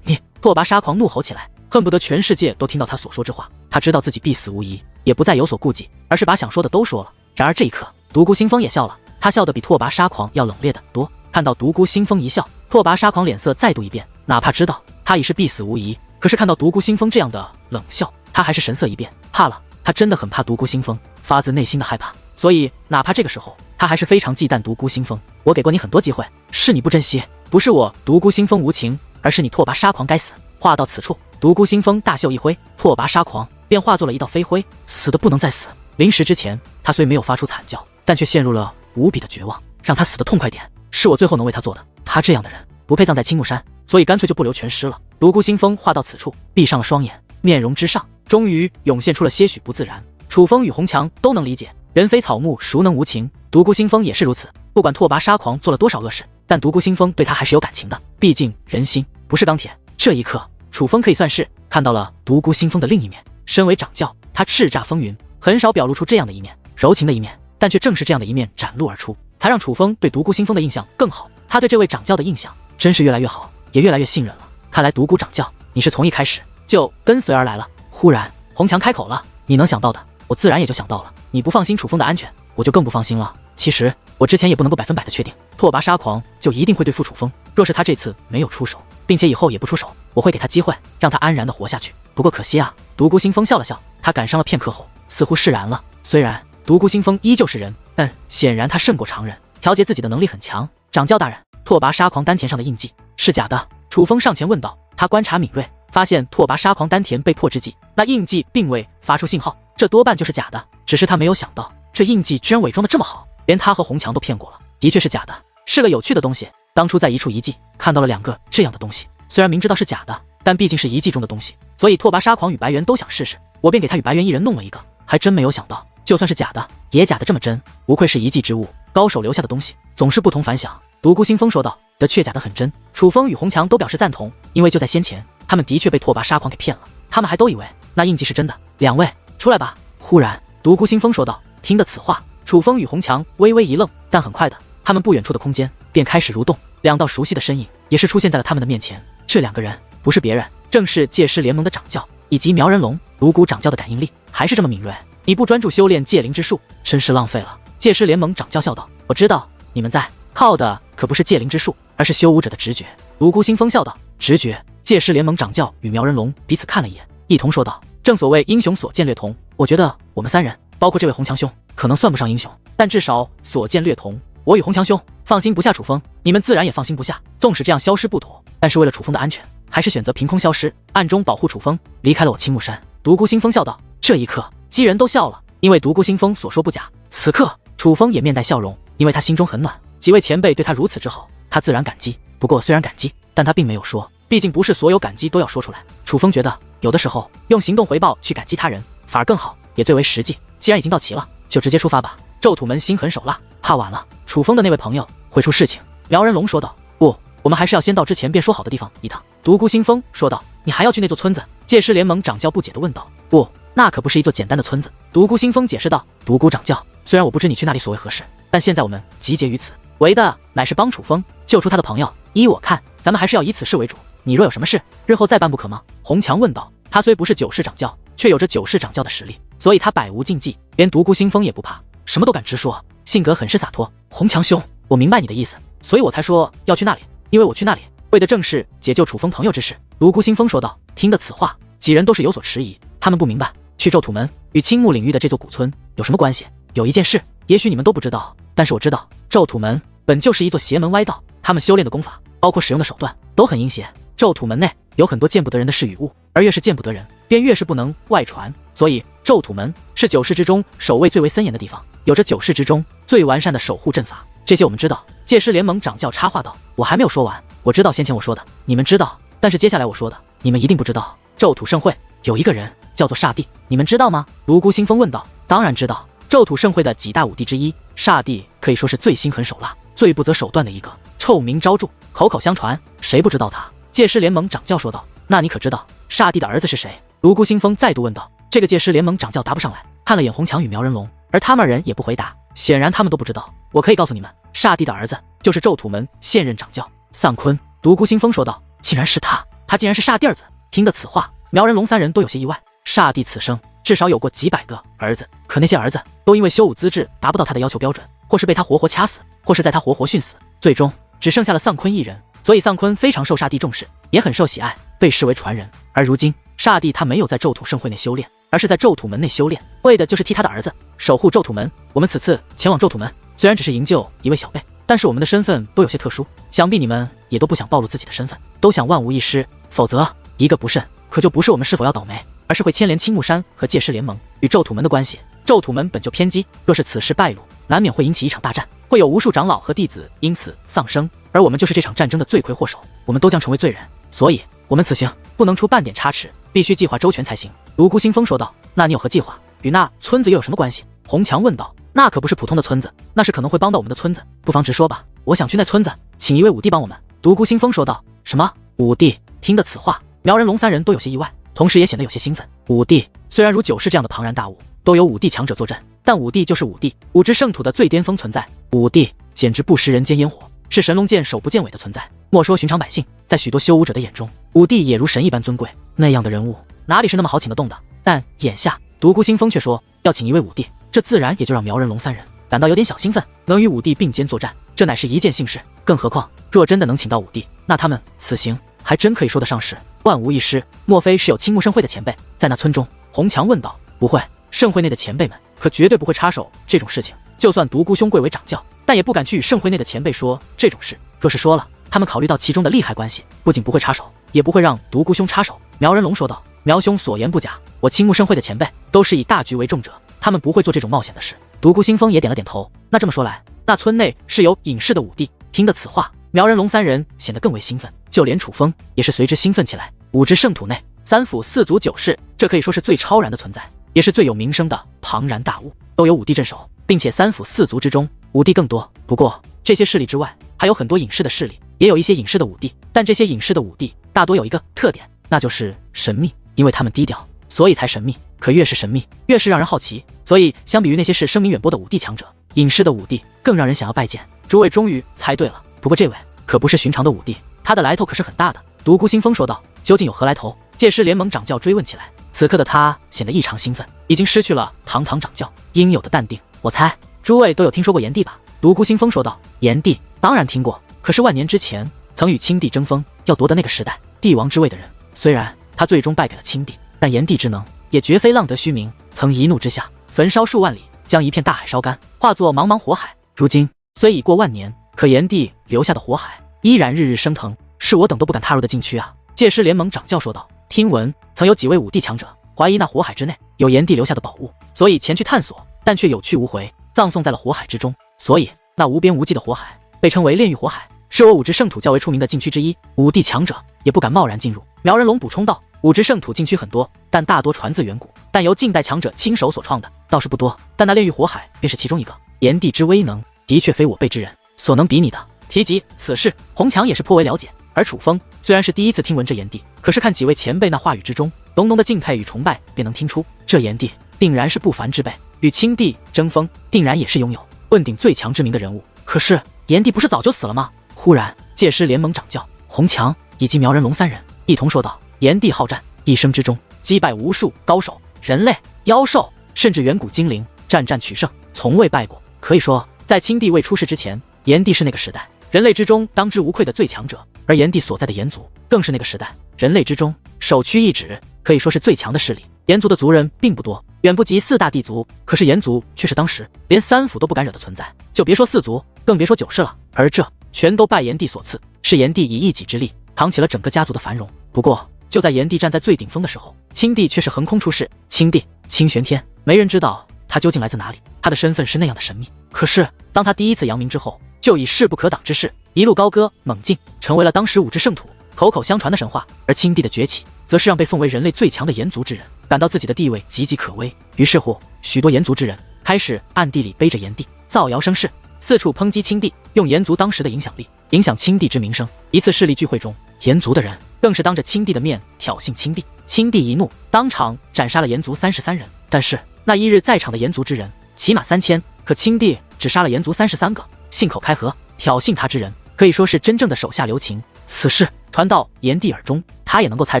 你！拓跋沙狂怒吼起来，恨不得全世界都听到他所说之话。他知道自己必死无疑，也不再有所顾忌，而是把想说的都说了。然而这一刻，独孤星风也笑了，他笑得比拓跋沙狂要冷冽得多。看到独孤星风一笑，拓跋沙狂脸色再度一变，哪怕知道他已是必死无疑，可是看到独孤星风这样的冷笑，他还是神色一变，怕了。他真的很怕独孤星风，发自内心的害怕，所以哪怕这个时候，他还是非常忌惮独孤星风。我给过你很多机会，是你不珍惜，不是我独孤星风无情，而是你拓跋沙狂该死。话到此处，独孤星风大袖一挥，拓跋沙狂便化作了一道飞灰，死的不能再死。临死之前，他虽没有发出惨叫，但却陷入了无比的绝望。让他死得痛快点，是我最后能为他做的。他这样的人不配葬在青木山，所以干脆就不留全尸了。独孤星风话到此处，闭上了双眼，面容之上终于涌现出了些许不自然。楚风与红强都能理解，人非草木，孰能无情？独孤星风也是如此。不管拓跋沙狂做了多少恶事，但独孤星风对他还是有感情的，毕竟人心不是钢铁。这一刻，楚风可以算是看到了独孤星风的另一面。身为掌教，他叱咤风云，很少表露出这样的一面，柔情的一面，但却正是这样的一面展露而出，才让楚风对独孤星风的印象更好。他对这位掌教的印象真是越来越好，也越来越信任了。看来独孤掌教，你是从一开始就跟随而来了。忽然，红强开口了：“你能想到的，我自然也就想到了。你不放心楚风的安全，我就更不放心了。其实我之前也不能够100%的确定，拓跋沙狂就一定会对付楚风。若是他这次没有出手，并且以后也不出手，我会给他机会，让他安然的活下去。不过可惜啊。”独孤星风笑了笑，他感伤了片刻后，似乎释然了。虽然独孤星风依旧是人，但显然他胜过常人，调节自己的能力很强。掌教大人，拓跋沙狂丹田上的印记是假的。楚风上前问道。他观察敏锐，发现拓跋沙狂丹田被破之际，那印记并未发出信号，这多半就是假的。只是他没有想到，这印记居然伪装得这么好，连他和红强都骗过了。的确是假的，是个有趣的东西。当初在一处遗迹看到了2个这样的东西，虽然明知道是假的，但毕竟是遗迹中的东西，所以拓跋沙狂与白猿都想试试，我便给他与白猿一人弄了一个。还真没有想到，就算是假的，也假得这么真。无愧是遗迹之物，高手留下的东西总是不同凡响。独孤星风说道。的确假得很真。楚风与红强都表示赞同，因为就在先前，他们的确被拓跋沙狂给骗了，他们还都以为那印记是真的。2位出来吧。忽然，独孤星风说道。听得此话，楚风与红强微微一愣，但很快的，他们不远处的空间便开始蠕动，2道熟悉的身影也是出现在了他们的面前。这2个人不是别人，正是戒师联盟的掌教以及苗人龙。独孤掌教的感应力还是这么敏锐，你不专注修炼戒灵之术，真是浪费了。戒师联盟掌教笑道。我知道你们在靠的可不是戒灵之术，而是修武者的直觉。独孤星风笑道。直觉？戒师联盟掌教与苗人龙彼此看了一眼，一同说道。正所谓英雄所见略同，我觉得我们3人，包括这位红强兄，可能算不上英雄，但至少所见略同。我与红强兄放心不下楚风，你们自然也放心不下。纵使这样消失不妥，但是为了楚风的安全，还是选择凭空消失，暗中保护楚风，离开了我青木山。独孤星风笑道。这一刻，几人都笑了，因为独孤星风所说不假。此刻，楚风也面带笑容，因为他心中很暖。几位前辈对他如此之好，他自然感激。不过虽然感激，但他并没有说，毕竟不是所有感激都要说出来。楚风觉得，有的时候用行动回报去感激他人，反而更好，也最为实际。既然已经到齐了，就直接出发吧。咒土门心狠手辣，怕晚了，楚风的那位朋友会出事情。苗人龙说道。不，我们还是要先到之前便说好的地方一趟。独孤星风说道。你还要去那座村子？戒师联盟掌教不解地问道。不，那可不是一座简单的村子。独孤星风解释道。独孤掌教，虽然我不知你去那里所为何事，但现在我们集结于此，为的乃是帮楚风救出他的朋友。依我看，咱们还是要以此事为主。你若有什么事，日后再办不可吗？红强问道。他虽不是9世掌教，却有着9世掌教的实力，所以他百无禁忌，连独孤星风也不怕，什么都敢直说，性格很是洒脱。红强兄，我明白你的意思，所以我才说要去那里，因为我去那里为的正是解救楚风朋友之事。独孤星风说道。听得此话，几人都是有所迟疑，他们不明白去咒土门与青木领域的这座古村有什么关系。有一件事，也许你们都不知道，但是我知道，咒土门本就是一座邪门歪道，他们修炼的功法，包括使用的手段，都很阴邪。咒土门内有很多见不得人的事与物，而越是见不得人，便越是不能外传。所以咒土门是9世之中守卫最为森严的地方，有着9世之中最完善的守护阵法。这些我们知道。戒师联盟掌教插话道。我还没有说完，我知道先前我说的你们知道，但是接下来我说的你们一定不知道。咒土盛会有一个人叫做煞帝，你们知道吗？独孤星风问道。当然知道，咒土盛会的几大武帝之一，煞帝可以说是最心狠手辣、最不择手段的一个，臭名昭著，口口相传，谁不知道他？戒师联盟掌教说道。那你可知道煞帝的儿子是谁？独孤星风再度问道。这个戒师联盟掌教答不上来，看了眼红强与苗人龙，而他们2人也不回答，显然他们都不知道。我可以告诉你们，煞帝的儿子就是咒土门现任掌教丧坤。独孤星风说道。竟然是他，他竟然是煞弟儿子。听得此话，苗人龙3人都有些意外。煞帝此生至少有过几百个儿子，可那些儿子都因为修武资质达不到他的要求标准，或是被他活活掐死，或是在他活活训死，最终只剩下了丧坤一人。所以丧坤非常受煞帝重视，也很受喜爱，被视为传人。而如今煞帝他没有在咒土盛会内修炼，而是在咒土门内修炼，为的就是替他的儿子守护咒土门。我们此次前往咒土门，虽然只是营救一位小辈，但是我们的身份都有些特殊，想必你们也都不想暴露自己的身份，都想万无一失，否则一个不慎，可就不是我们是否要倒霉，而是会牵连青木山和界师联盟与咒土门的关系。咒土门本就偏激，若是此事败露，难免会引起一场大战，会有无数长老和弟子因此丧生，而我们就是这场战争的罪魁祸首，我们都将成为罪人。所以，我们此行不能出半点差池，必须计划周全才行。独孤星风说道：“那你有何计划？与那村子又有什么关系？”洪强问道：“那可不是普通的村子，那是可能会帮到我们的村子，不妨直说吧。我想去那村子，请一位武帝帮我们。”独孤星风说道：“什么武帝？”听得此话，苗人龙三人都有些意外，同时也显得有些兴奋。武帝虽然如九世这样的庞然大物都有武帝强者坐镇，但武帝就是武帝，武之圣土的最巅峰存在。武帝简直不食人间烟火，是神龙见首不见尾的存在。莫说寻常百姓，在许多修武者的眼中，武帝也如神一般尊贵。那样的人物哪里是那么好请得动的？但眼下独孤星风却说要请一位武帝，这自然也就让苗人龙三人感到有点小兴奋。能与武帝并肩作战，这乃是一件幸事。更何况若真的能请到武帝，那他们此行还真可以说得上是万无一失。莫非是有青木盛会的前辈在那村中？洪强问道。不会，盛会内的前辈们可绝对不会插手这种事情。就算独孤兄贵为掌教，但也不敢去与盛会内的前辈说这种事。若是说了，他们考虑到其中的利害关系，不仅不会插手，也不会让独孤兄插手。苗人龙说道。苗兄所言不假，我青木盛会的前辈都是以大局为重者，他们不会做这种冒险的事。独孤星风也点了点头。那这么说来，那村内是有隐士的武帝。听得此话，苗人龙三人显得更为兴奋，就连楚风也是随之兴奋起来。武之圣土内，三府四族九世，这可以说是最超然的存在，也是最有名声的庞然大物，都有武帝镇守，并且三府四族之中武帝更多。不过这些势力之外，还有很多隐士的势力，也有一些隐士的武帝，但这些隐士的武帝大多有一个特点，那就是神秘。因为他们低调，所以才神秘。可越是神秘，越是让人好奇。所以相比于那些是声名远播的武帝强者，隐士的武帝更让人想要拜见。诸位终于猜对了，不过这位可不是寻常的武帝，他的来头可是很大的。独孤星风说道。究竟有何来头？界师联盟掌教追问起来。此刻的他显得异常兴奋，已经失去了堂堂掌教应有的淡定。我猜诸位都有听说过炎帝吧？独孤星风说道。炎帝当然听过，可是万年之前曾与青帝争锋，要夺得那个时代帝王之位的人，虽然他最终败给了青帝，但炎帝之能也绝非浪得虚名，曾一怒之下焚烧数万里，将一片大海烧干，化作茫茫火海。如今虽已过万年，可炎帝留下的火海依然日日升腾，是我等都不敢踏入的禁区啊。界师联盟掌教说道。听闻曾有几位武帝强者怀疑那火海之内有炎帝留下的宝物，所以前去探索，但却有去无回，葬送在了火海之中。所以那无边无际的火海被称为炼狱火海，是我武之圣土较为出名的禁区之一，武帝强者也不敢贸然进入。苗人龙补充道。武之圣土禁区很多，但大多传自远古，但由近代强者亲手所创的倒是不多，但那炼狱火海便是其中一个。炎帝之威能的确非我辈之人所能比拟的。提及此事，洪强也是颇为了解，而楚风虽然是第一次听闻这炎帝，可是看几位前辈那话语之中浓浓的敬佩与崇拜，便能听出这炎帝定然是不凡之辈，与青帝争锋定然也是拥有问鼎最强之名的人物。可是炎帝不是早就死了吗？忽然界师联盟掌教洪强以及苗人龙三人一同说道。炎帝好战，一生之中击败无数高手，人类、妖兽，甚至远古精灵，战战取胜，从未败过。可以说在青帝未出世之前，炎帝是那个时代人类之中当之无愧的最强者，而炎帝所在的炎族更是那个时代人类之中首屈一指，可以说是最强的势力。炎族的族人并不多，远不及四大帝族，可是炎族却是当时连三府都不敢惹的存在，就别说四族，更别说九世了。而这全都拜炎帝所赐，是炎帝以一己之力扛起了整个家族的繁荣。不过就在炎帝站在最顶峰的时候，青帝却是横空出世。青帝青玄天，没人知道他究竟来自哪里，他的身份是那样的神秘。可是当他第一次扬名之后，就以势不可挡之势一路高歌猛进，成为了当时武之圣土口口相传的神话。而青帝的崛起，则是让被奉为人类最强的炎族之人感到自己的地位岌岌可危。于是乎，许多炎族之人开始暗地里背着炎帝造谣生事，四处抨击青帝，用炎族当时的影响力影响青帝之名声。一次势力聚会中，炎族的人更是当着青帝的面挑衅青帝，青帝一怒，当场斩杀了炎族33人。但是那一日在场的炎族之人起码3000，可青帝只杀了炎族33个。信口开河挑衅他之人，可以说是真正的手下留情。此事传到炎帝耳中，他也能够猜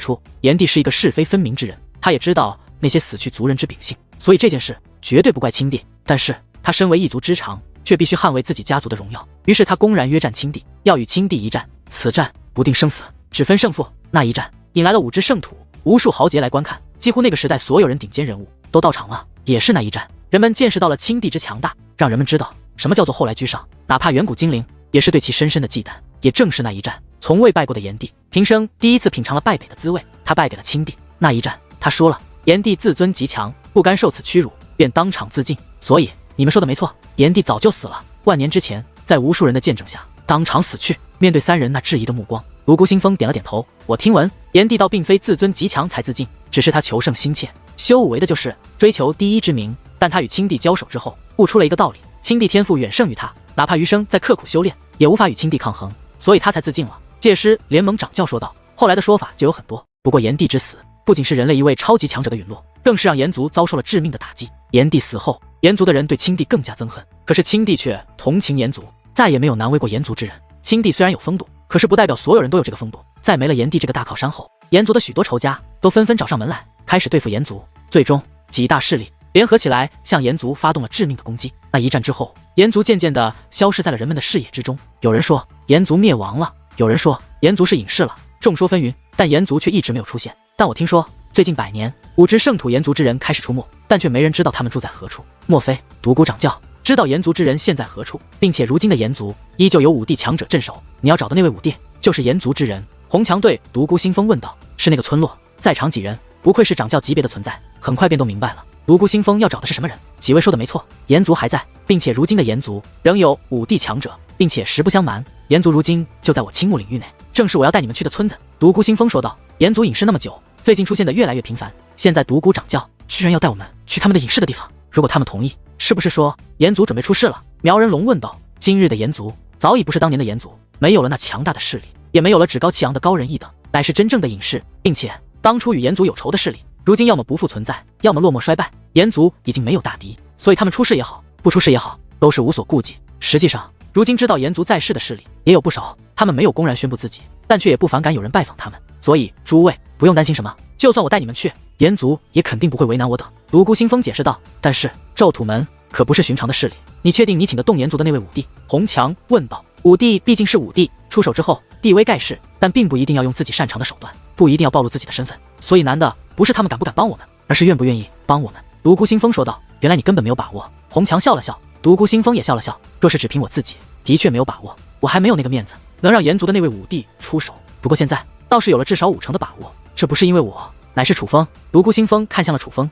出炎帝是一个是非分明之人，他也知道那些死去族人之秉性，所以这件事绝对不怪青帝。但是他身为一族之长，却必须捍卫自己家族的荣耀，于是他公然约战青帝，要与青帝一战。此战不定生死，只分胜负。那一战引来了武之圣土无数豪杰来观看，几乎那个时代所有人顶尖人物都到场了。也是那一战，人们见识到了青帝之强大，让人们知道什么叫做后来居上，哪怕远古精灵也是对其深深的忌惮。也正是那一战，从未败过的炎帝平生第一次品尝了败北的滋味。他败给了青帝，那一战他输了。炎帝自尊极强，不甘受此屈辱，便当场自尽。所以你们说的没错，炎帝早就死了，万年之前，在无数人的见证下当场死去。面对三人那质疑的目光，独孤星风点了点头。我听闻炎帝倒并非自尊极强才自尽，只是他求胜心切，修武为的就是追求第一之名。但他与青帝交手之后，悟出了一个道理：青帝天赋远胜于他，哪怕余生再刻苦修炼，也无法与青帝抗衡，所以他才自尽了。戒师联盟掌教说道。后来的说法就有很多，不过炎帝之死不仅是人类一位超级强者的陨落，更是让炎族遭受了致命的打击。炎帝死后，炎族的人对青帝更加憎恨，可是青帝却同情炎族，再也没有难为过炎族之人。青帝虽然有风度，可是不代表所有人都有这个风度。在没了炎帝这个大靠山后，炎族的许多仇家都纷纷找上门来，开始对付炎族。最终几大势力联合起来，向炎族发动了致命的攻击。那一战之后，炎族渐渐地消失在了人们的视野之中。有人说炎族灭亡了，有人说炎族是隐世了，众说纷纭，但炎族却一直没有出现。但我听说最近100年，5支圣土炎族之人开始出没，但却没人知道他们住在何处。莫非独孤掌教知道炎族之人现在何处，并且如今的炎族依旧有5帝强者镇守？你要找的那位5帝就是炎族之人？红强对独孤星风问道。是那个村落，在场几人不愧是掌教级别的存在，很快便都明白了独孤星风要找的是什么人。几位说的没错，炎族还在，并且如今的炎族仍有5帝强者，并且实不相瞒，炎族如今就在我青木领域内，正是我要带你们去的村子。独孤星风说道。炎族隐世那么久，最近出现的越来越频繁，现在独孤掌教居然要带我们去他们的隐世的地方，如果他们同意，是不是说炎族准备出事了？苗人龙问道。今日的炎族早已不是当年的炎族，没有了那强大的势力，也没有了趾高气扬的高人一等，乃是真正的隐世，并且当初与炎族有仇的势力，如今要么不复存在，要么落寞衰败。炎族已经没有大敌，所以他们出事也好，不出事也好，都是无所顾忌。实际上如今知道炎族在世的势力也有不少，他们没有公然宣布自己，但却也不反感有人拜访他们。所以诸位不用担心什么，就算我带你们去，炎族也肯定不会为难我等。独孤星风解释道。但是咒土门可不是寻常的势力，你确定你请得动炎族的那位5帝？红强问道。5帝毕竟是5帝，出手之后地威盖世，但并不一定要用自己擅长的手段，不一定要暴露自己的身份，所以难的不是他们敢不敢帮我们，而是愿不愿意帮我们。独孤星风说道。原来你根本没有把握。红强笑了笑，独孤星风也笑了笑。若是只凭我自己，的确没有把握，我还没有那个面子能让炎族的那位5帝出手。不过现在倒是有了至少5成的把握，这不是因为我，乃是楚风。独孤星风看向了楚风。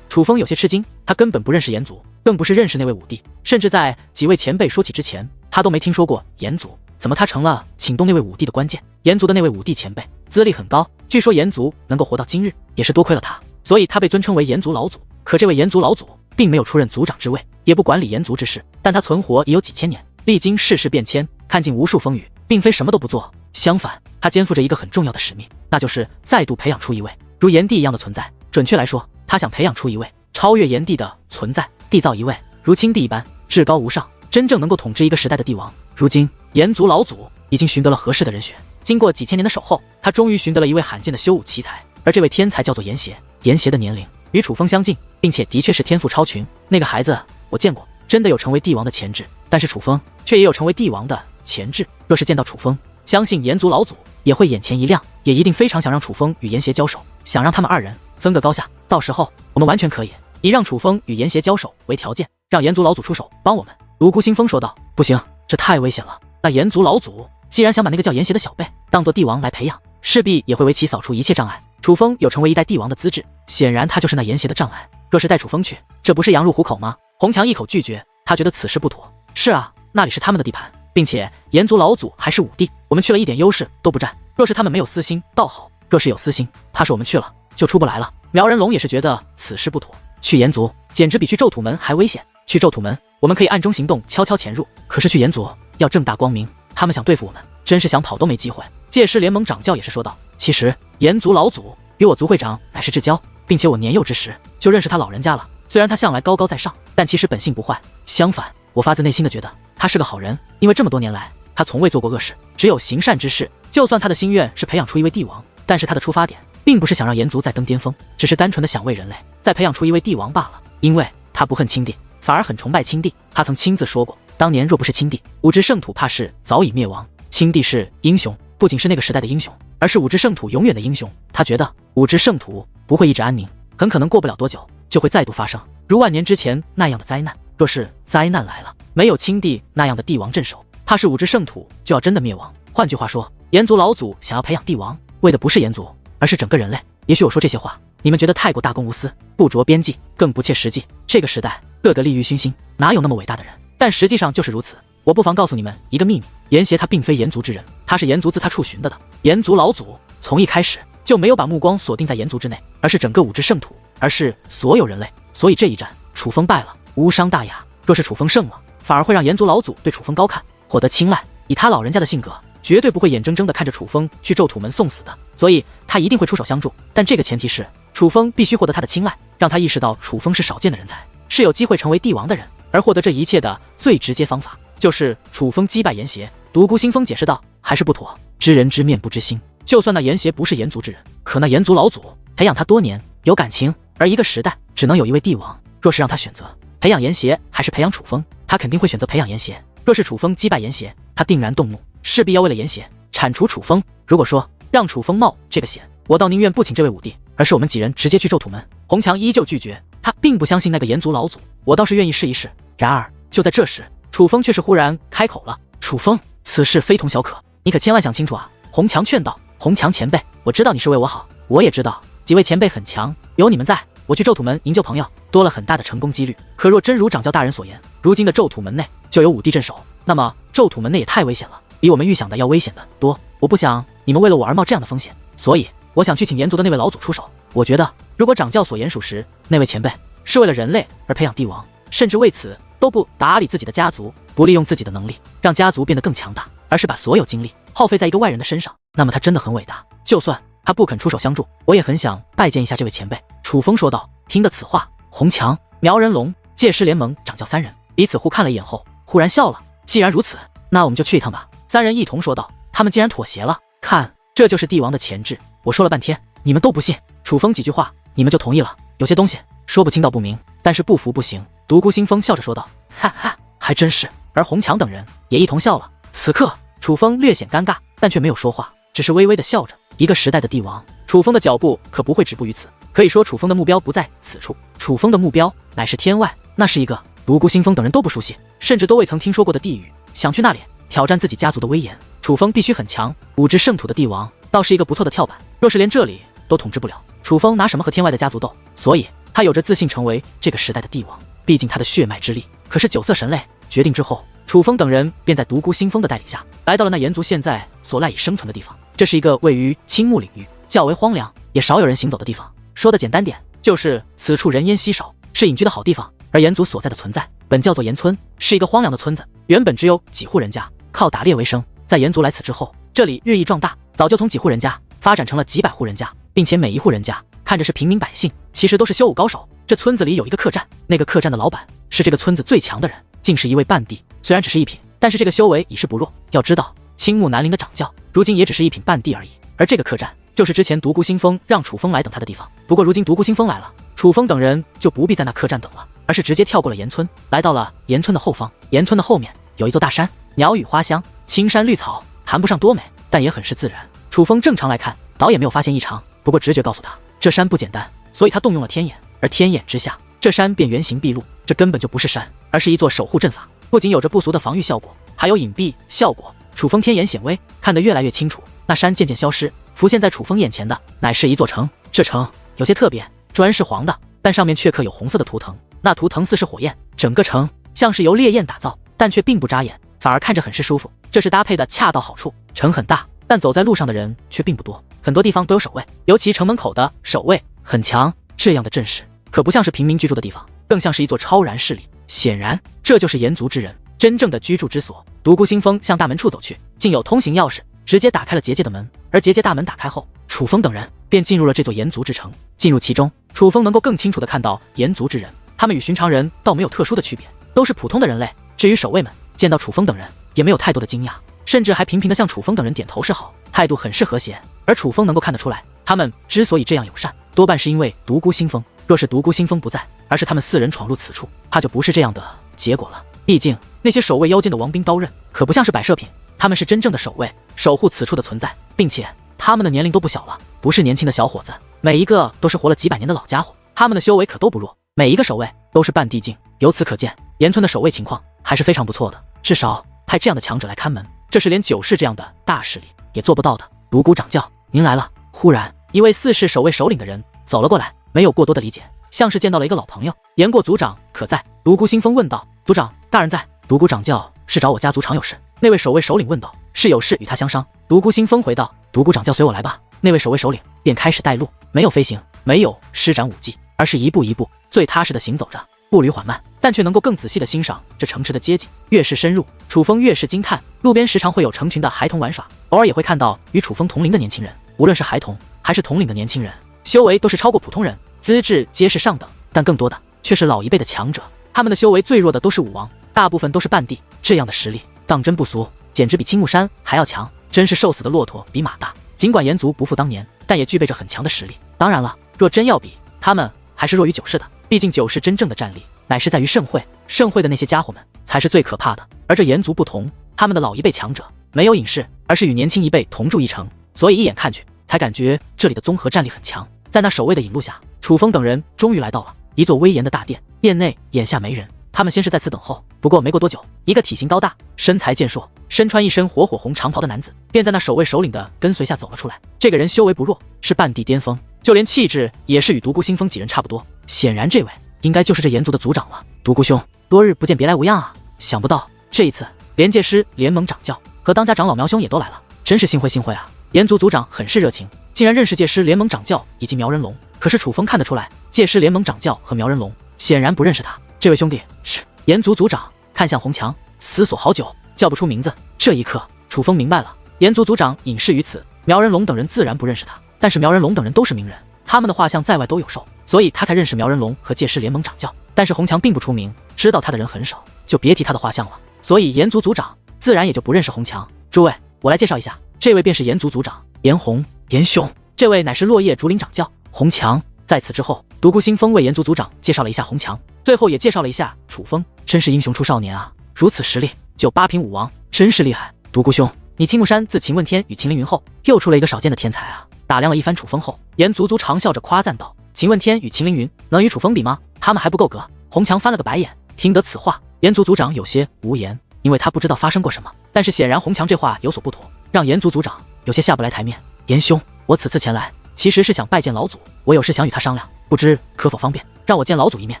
楚风有些吃惊，他根本不认识炎族，更不是认识那位5帝，甚至在几位前辈说起之前，他都没听说过炎族。怎么他成了请动那位5帝的关键？炎族的那位5帝前辈资历很高，据说炎族能够活到今日，也是多亏了他，所以他被尊称为炎族老祖。可这位炎族老祖并没有出任族长之位，也不管理炎族之事，但他存活已有几千年，历经世事变迁，看尽无数风雨，并非什么都不做。相反，他肩负着一个很重要的使命，那就是再度培养出一位如炎帝一样的存在。准确来说，他想培养出一位超越炎帝的存在，缔造一位如青帝一般至高无上，真正能够统治一个时代的帝王。如今炎族老祖已经寻得了合适的人选，经过几千年的守候，他终于寻得了一位罕见的修武奇才，而这位天才叫做炎邪。炎邪的年龄与楚风相近，并且的确是天赋超群。那个孩子我见过，真的有成为帝王的潜质，但是楚风却也有成为帝王的潜质。若是见到楚风，相信炎族老祖也会眼前一亮，也一定非常想让楚风与炎邪交手，想让他们2人分个高下。到时候我们完全可以以让楚风与炎邪交手为条件，让炎族老祖出手帮我们。独孤星风说道。不行，这太危险了。那炎族老祖既然想把那个叫炎邪的小辈当做帝王来培养，势必也会为其扫除一切障碍。楚风有成为一代帝王的资质，显然他就是那炎邪的障碍。若是带楚风去，这不是羊入虎口吗？红强一口拒绝，他觉得此事不妥。是啊，那里是他们的地盘，并且炎族老祖还是5帝，我们去了一点优势都不占。若是他们没有私心倒好，若是有私心，怕是我们去了就出不来了。苗人龙也是觉得此事不妥，去炎族简直比去咒土门还危险。去咒土门我们可以暗中行动，悄悄潜入，可是去炎族要正大光明，他们想对付我们，真是想跑都没机会。戒师联盟掌教也是说道。其实炎族老祖与我族会长乃是至交，并且我年幼之时就认识他老人家了。虽然他向来高高在上，但其实本性不坏，相反，我发自内心的觉得他是个好人，因为这么多年来他从未做过恶事，只有行善之事。就算他的心愿是培养出一位帝王，但是他的出发点并不是想让炎族再登巅峰，只是单纯的想为人类再培养出一位帝王罢了。因为他不恨青帝，反而很崇拜青帝。他曾亲自说过，当年若不是青帝，5支圣土怕是早已灭亡。青帝是英雄，不仅是那个时代的英雄，而是5支圣土永远的英雄。他觉得5支圣土不会一直安宁，很可能过不了多久就会再度发生如万年之前那样的灾难。若是灾难来了，没有青帝那样的帝王镇守，怕是5只圣土就要真的灭亡。换句话说，炎族老祖想要培养帝王，为的不是炎族，而是整个人类。也许我说这些话，你们觉得太过大公无私，不着边际，更不切实际。这个时代，个个利欲熏心，哪有那么伟大的人？但实际上就是如此。我不妨告诉你们一个秘密：炎邪他并非炎族之人，他是炎族自他处寻的。炎族老祖从一开始就没有把目光锁定在炎族之内，而是整个5只圣土，而是所有人类。所以这一战，楚风败了，无伤大雅。若是楚风胜了，反而会让炎族老祖对楚风高看，获得青睐。以他老人家的性格，绝对不会眼睁睁地看着楚风去咒土门送死的，所以他一定会出手相助。但这个前提是，楚风必须获得他的青睐，让他意识到楚风是少见的人才，是有机会成为帝王的人。而获得这一切的最直接方法，就是楚风击败炎邪。独孤星风解释道：“还是不妥，知人知面不知心。就算那炎邪不是炎族之人，可那炎族老祖培养他多年，有感情。而一个时代只能有一位帝王，若是让他选择培养炎邪还是培养楚风，他肯定会选择培养炎邪。若是楚风击败炎邪，他定然动怒，势必要为了炎邪铲除楚风。如果说让楚风冒这个险，我倒宁愿不请这位武帝，而是我们几人直接去咒土门。”红强依旧拒绝，他并不相信那个炎族老祖，我倒是愿意试一试。然而就在这时，楚风却是忽然开口了：“楚风，此事非同小可，你可千万想清楚啊！”红强劝道：“红强前辈，我知道你是为我好，我也知道几位前辈很强，有你们在，我去咒土门营救朋友，多了很大的成功几率。可若真如掌教大人所言，如今的咒土门内就有武帝镇守，那么咒土门内也太危险了，比我们预想的要危险的多。我不想你们为了我而冒这样的风险，所以我想去请炎族的那位老祖出手。我觉得，如果掌教所言属实，那位前辈是为了人类而培养帝王，甚至为此都不打理自己的家族，不利用自己的能力让家族变得更强大，而是把所有精力耗费在一个外人的身上，那么他真的很伟大。就算他不肯出手相助，我也很想拜见一下这位前辈。”楚风说道。听得此话，红强、苗人龙、借尸联盟掌教3人彼此互看了一眼后，忽然笑了。既然如此，那我们就去一趟吧。3人一同说道。他们竟然妥协了，看，这就是帝王的潜质。我说了半天，你们都不信。楚风几句话，你们就同意了？有些东西说不清道不明，但是不服不行。独孤星风笑着说道：“哈哈，还真是。”而红强等人也一同笑了。此刻，楚风略显尴尬，但却没有说话，只是微微的笑着。一个时代的帝王，楚风的脚步可不会止步于此。可以说，楚风的目标不在此处，楚风的目标乃是天外，那是一个独孤星风等人都不熟悉，甚至都未曾听说过的地狱。想去那里挑战自己家族的威严，楚风必须很强。5只圣土的帝王倒是一个不错的跳板，若是连这里都统治不了，楚风拿什么和天外的家族斗？所以他有着自信成为这个时代的帝王，毕竟他的血脉之力。可是9色神类决定之后，楚风等人便在独孤星风的带领下，来到了那炎族现在所赖以生存的地方。这是一个位于青木领域，较为荒凉，也少有人行走的地方。说的简单点，就是此处人烟稀少，是隐居的好地方。而炎族所在的存在，本叫做炎村，是一个荒凉的村子，原本只有几户人家，靠打猎为生。在炎族来此之后，这里日益壮大，早就从几户人家发展成了几百户人家，并且每一户人家看着是平民百姓，其实都是修武高手。这村子里有一个客栈，那个客栈的老板是这个村子最强的人，竟是一位半帝。虽然只是一品，但是这个修为已是不弱。要知道，青木南陵的掌教如今也只是一品半帝而已。而这个客栈就是之前独孤星风让楚风来等他的地方。不过如今独孤星风来了，楚风等人就不必在那客栈等了，而是直接跳过了岩村，来到了岩村的后方。岩村的后面有一座大山，鸟语花香，青山绿草，谈不上多美，但也很是自然。楚风正常来看，倒也没有发现异常。不过直觉告诉他，这山不简单，所以他动用了天眼。而天眼之下，这山便原形毕露。这根本就不是山，而是一座守护阵法，不仅有着不俗的防御效果，还有隐蔽效果。楚风天眼显微，看得越来越清楚。那山渐渐消失，浮现在楚风眼前的乃是一座城。这城有些特别，砖是黄的，但上面却刻有红色的图腾，那图腾似是火焰。整个城像是由烈焰打造，但却并不扎眼，反而看着很是舒服。这是搭配的恰到好处。城很大，但走在路上的人却并不多，很多地方都有守卫，尤其城门口的守卫很强。这样的阵势可不像是平民居住的地方，更像是一座超然势力。显然这就是炎族之人真正的居住之所。独孤星风向大门处走去，竟有通行钥匙，直接打开了结界的门。而结界大门打开后，楚风等人便进入了这座炎族之城。进入其中，楚风能够更清楚地看到炎族之人，他们与寻常人倒没有特殊的区别，都是普通的人类。至于守卫们，见到楚风等人也没有太多的惊讶，甚至还频频地向楚风等人点头示好，态度很是和谐。而楚风能够看得出来，他们之所以这样友善，多半是因为独孤星风。若是独孤星风不在，而是他们4人闯入此处，怕就不是这样的结果了。毕竟那些守卫腰间的王兵刀刃可不像是摆设品，他们是真正的守卫，守护此处的存在，并且他们的年龄都不小了，不是年轻的小伙子，每一个都是活了几百年的老家伙，他们的修为可都不弱，每一个守卫都是半帝境。由此可见，岩村的守卫情况还是非常不错的，至少派这样的强者来看门，这是连九世这样的大势力也做不到的。独孤掌教，您来了。忽然，一位四世守卫首领的人走了过来，没有过多的理解，像是见到了一个老朋友。言过族长可在？独孤星风问道。族长大人在。独孤掌教是找我家族常有事。那位守卫首领问道。是有事与他相商。独孤星风回道。独孤掌教随我来吧。那位守卫首领便开始带路，没有飞行，没有施展武技，而是一步一步最踏实的行走着，步履缓慢，但却能够更仔细的欣赏这城池的街景。越是深入，楚风越是惊叹。路边时常会有成群的孩童玩耍，偶尔也会看到与楚风同龄的年轻人。无论是孩童还是同龄的年轻人，修为都是超过普通人，资质皆是上等，但更多的却是老一辈的强者。他们的修为最弱的都是武王，大部分都是半帝，这样的实力当真不俗，简直比青木山还要强，真是瘦死的骆驼比马大。尽管炎族不复当年，但也具备着很强的实力。当然了，若真要比，他们还是弱于九世的，毕竟九世真正的战力乃是在于盛会，盛会的那些家伙们才是最可怕的。而这炎族不同，他们的老一辈强者没有隐士，而是与年轻一辈同住一城，所以一眼看去才感觉这里的综合战力很强。在那守卫的引路下，楚风等人终于来到了一座威严的大殿，殿内眼下没人，他们先是在此等候。不过没过多久，一个体型高大、身材健硕、身穿一身火红长袍的男子便在那守卫首领的跟随下走了出来。这个人修为不弱，是半帝巅峰，就连气质也是与独孤星风几人差不多。显然这位应该就是这炎族的族长了。独孤兄，多日不见，别来无恙啊！想不到这一次连界师联盟掌教和当家长老苗兄也都来了，真是幸会幸会啊！炎族族长很是热情，竟然认识界师联盟掌教以及苗人龙。可是楚风看得出来，界师联盟掌教和苗人龙显然不认识他。这位兄弟是炎族族长，看向红墙，思索好久，叫不出名字。这一刻，楚风明白了，炎族族长隐世于此，苗人龙等人自然不认识他。但是苗人龙等人都是名人，他们的画像在外都有售，所以他才认识苗人龙和界师联盟掌教。但是红墙并不出名，知道他的人很少，就别提他的画像了。所以炎族族长自然也就不认识红墙。诸位，我来介绍一下，这位便是炎族族长炎红。炎兄，这位乃是落叶竹林掌教红墙。在此之后，独孤星风为炎族族长介绍了一下红墙，最后也介绍了一下楚风。真是英雄出少年啊，如此实力就8品武王，真是厉害。独孤兄，你青木山自秦问天与秦凌云后，又出了一个少见的天才啊！打量了一番楚风后，炎族族长笑着夸赞道：秦问天与秦凌云能与楚风比吗？他们还不够格。红墙翻了个白眼，听得此话，炎族族长有些无言，因为他不知道发生过什么。但是显然红墙这话有所不妥，让炎族族长有些下不来台面。炎兄，我此次前来其实是想拜见老祖，我有事想与他商量，不知可否方便让我见老祖一面。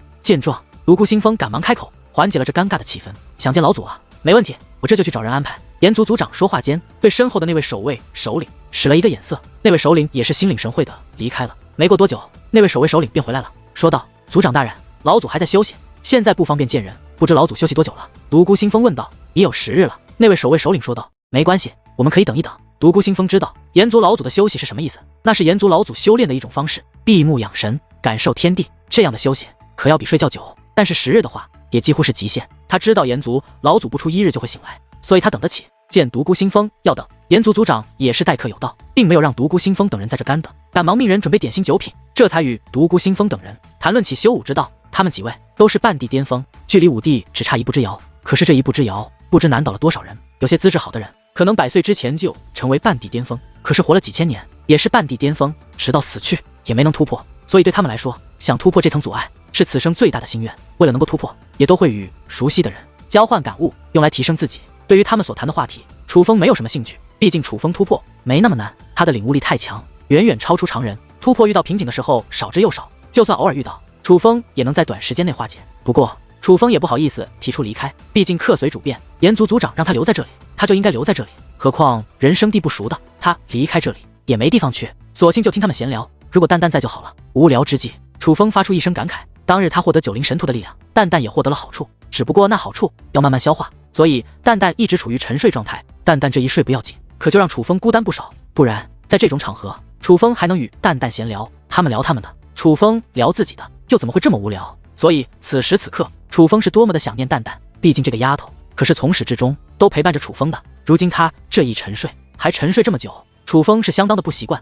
见状，独孤星风赶忙开口，缓解了这尴尬的气氛。想见老祖啊？没问题，我这就去找人安排。炎族族长说话间，对身后的那位守卫首领使了一个眼色，那位首领也是心领神会的离开了。没过多久，那位守卫首领便回来了，说道：族长大人，老祖还在休息，现在不方便见人，不知老祖休息多久了？独孤星风问道。已有10日了。那位守卫首领说道。没关系，我们可以等一等。独孤星风知道炎族老祖的休息是什么意思，那是炎族老祖修炼的一种方式，闭目养神，感受天地，这样的休息可要比睡觉久，但是10日的话也几乎是极限。他知道炎族老祖不出1日就会醒来，所以他等得起。见独孤星风要等，炎族族长也是待客有道，并没有让独孤星风等人在这干等，赶忙命人准备点心酒品，这才与独孤星风等人谈论起修武之道。他们几位都是半帝巅峰，距离武帝只差一步之遥，可是这一步之遥不知难倒了多少人。有些资质好的人可能100岁之前就成为半帝巅峰，可是活了几千年也是半帝巅峰，直到死去也没能突破。所以对他们来说，想突破这层阻碍是此生最大的心愿。为了能够突破，也都会与熟悉的人交换感悟，用来提升自己。对于他们所谈的话题，楚风没有什么兴趣，毕竟楚风突破没那么难，他的领悟力太强，远远超出常人。突破遇到瓶颈的时候少之又少，就算偶尔遇到，楚风也能在短时间内化解。不过楚风也不好意思提出离开，毕竟客随主便，炎族族长让他留在这里，他就应该留在这里。何况人生地不熟的他离开这里也没地方去，索性就听他们闲聊。如果蛋蛋在就好了。无聊之际，楚风发出一声感慨，当日他获得9灵神图的力量，蛋蛋也获得了好处，只不过那好处要慢慢消化，所以蛋蛋一直处于沉睡状态。蛋蛋这一睡不要紧，可就让楚风孤单不少。不然在这种场合，楚风还能与蛋蛋闲聊，他们聊他们的，楚风聊自己的，又怎么会这么无聊？所以此时此刻，楚风是多么的想念蛋蛋，毕竟这个丫头可是从始至终都陪伴着楚风的。如今他这一沉睡，还沉睡这么久，楚风是相当的不习惯。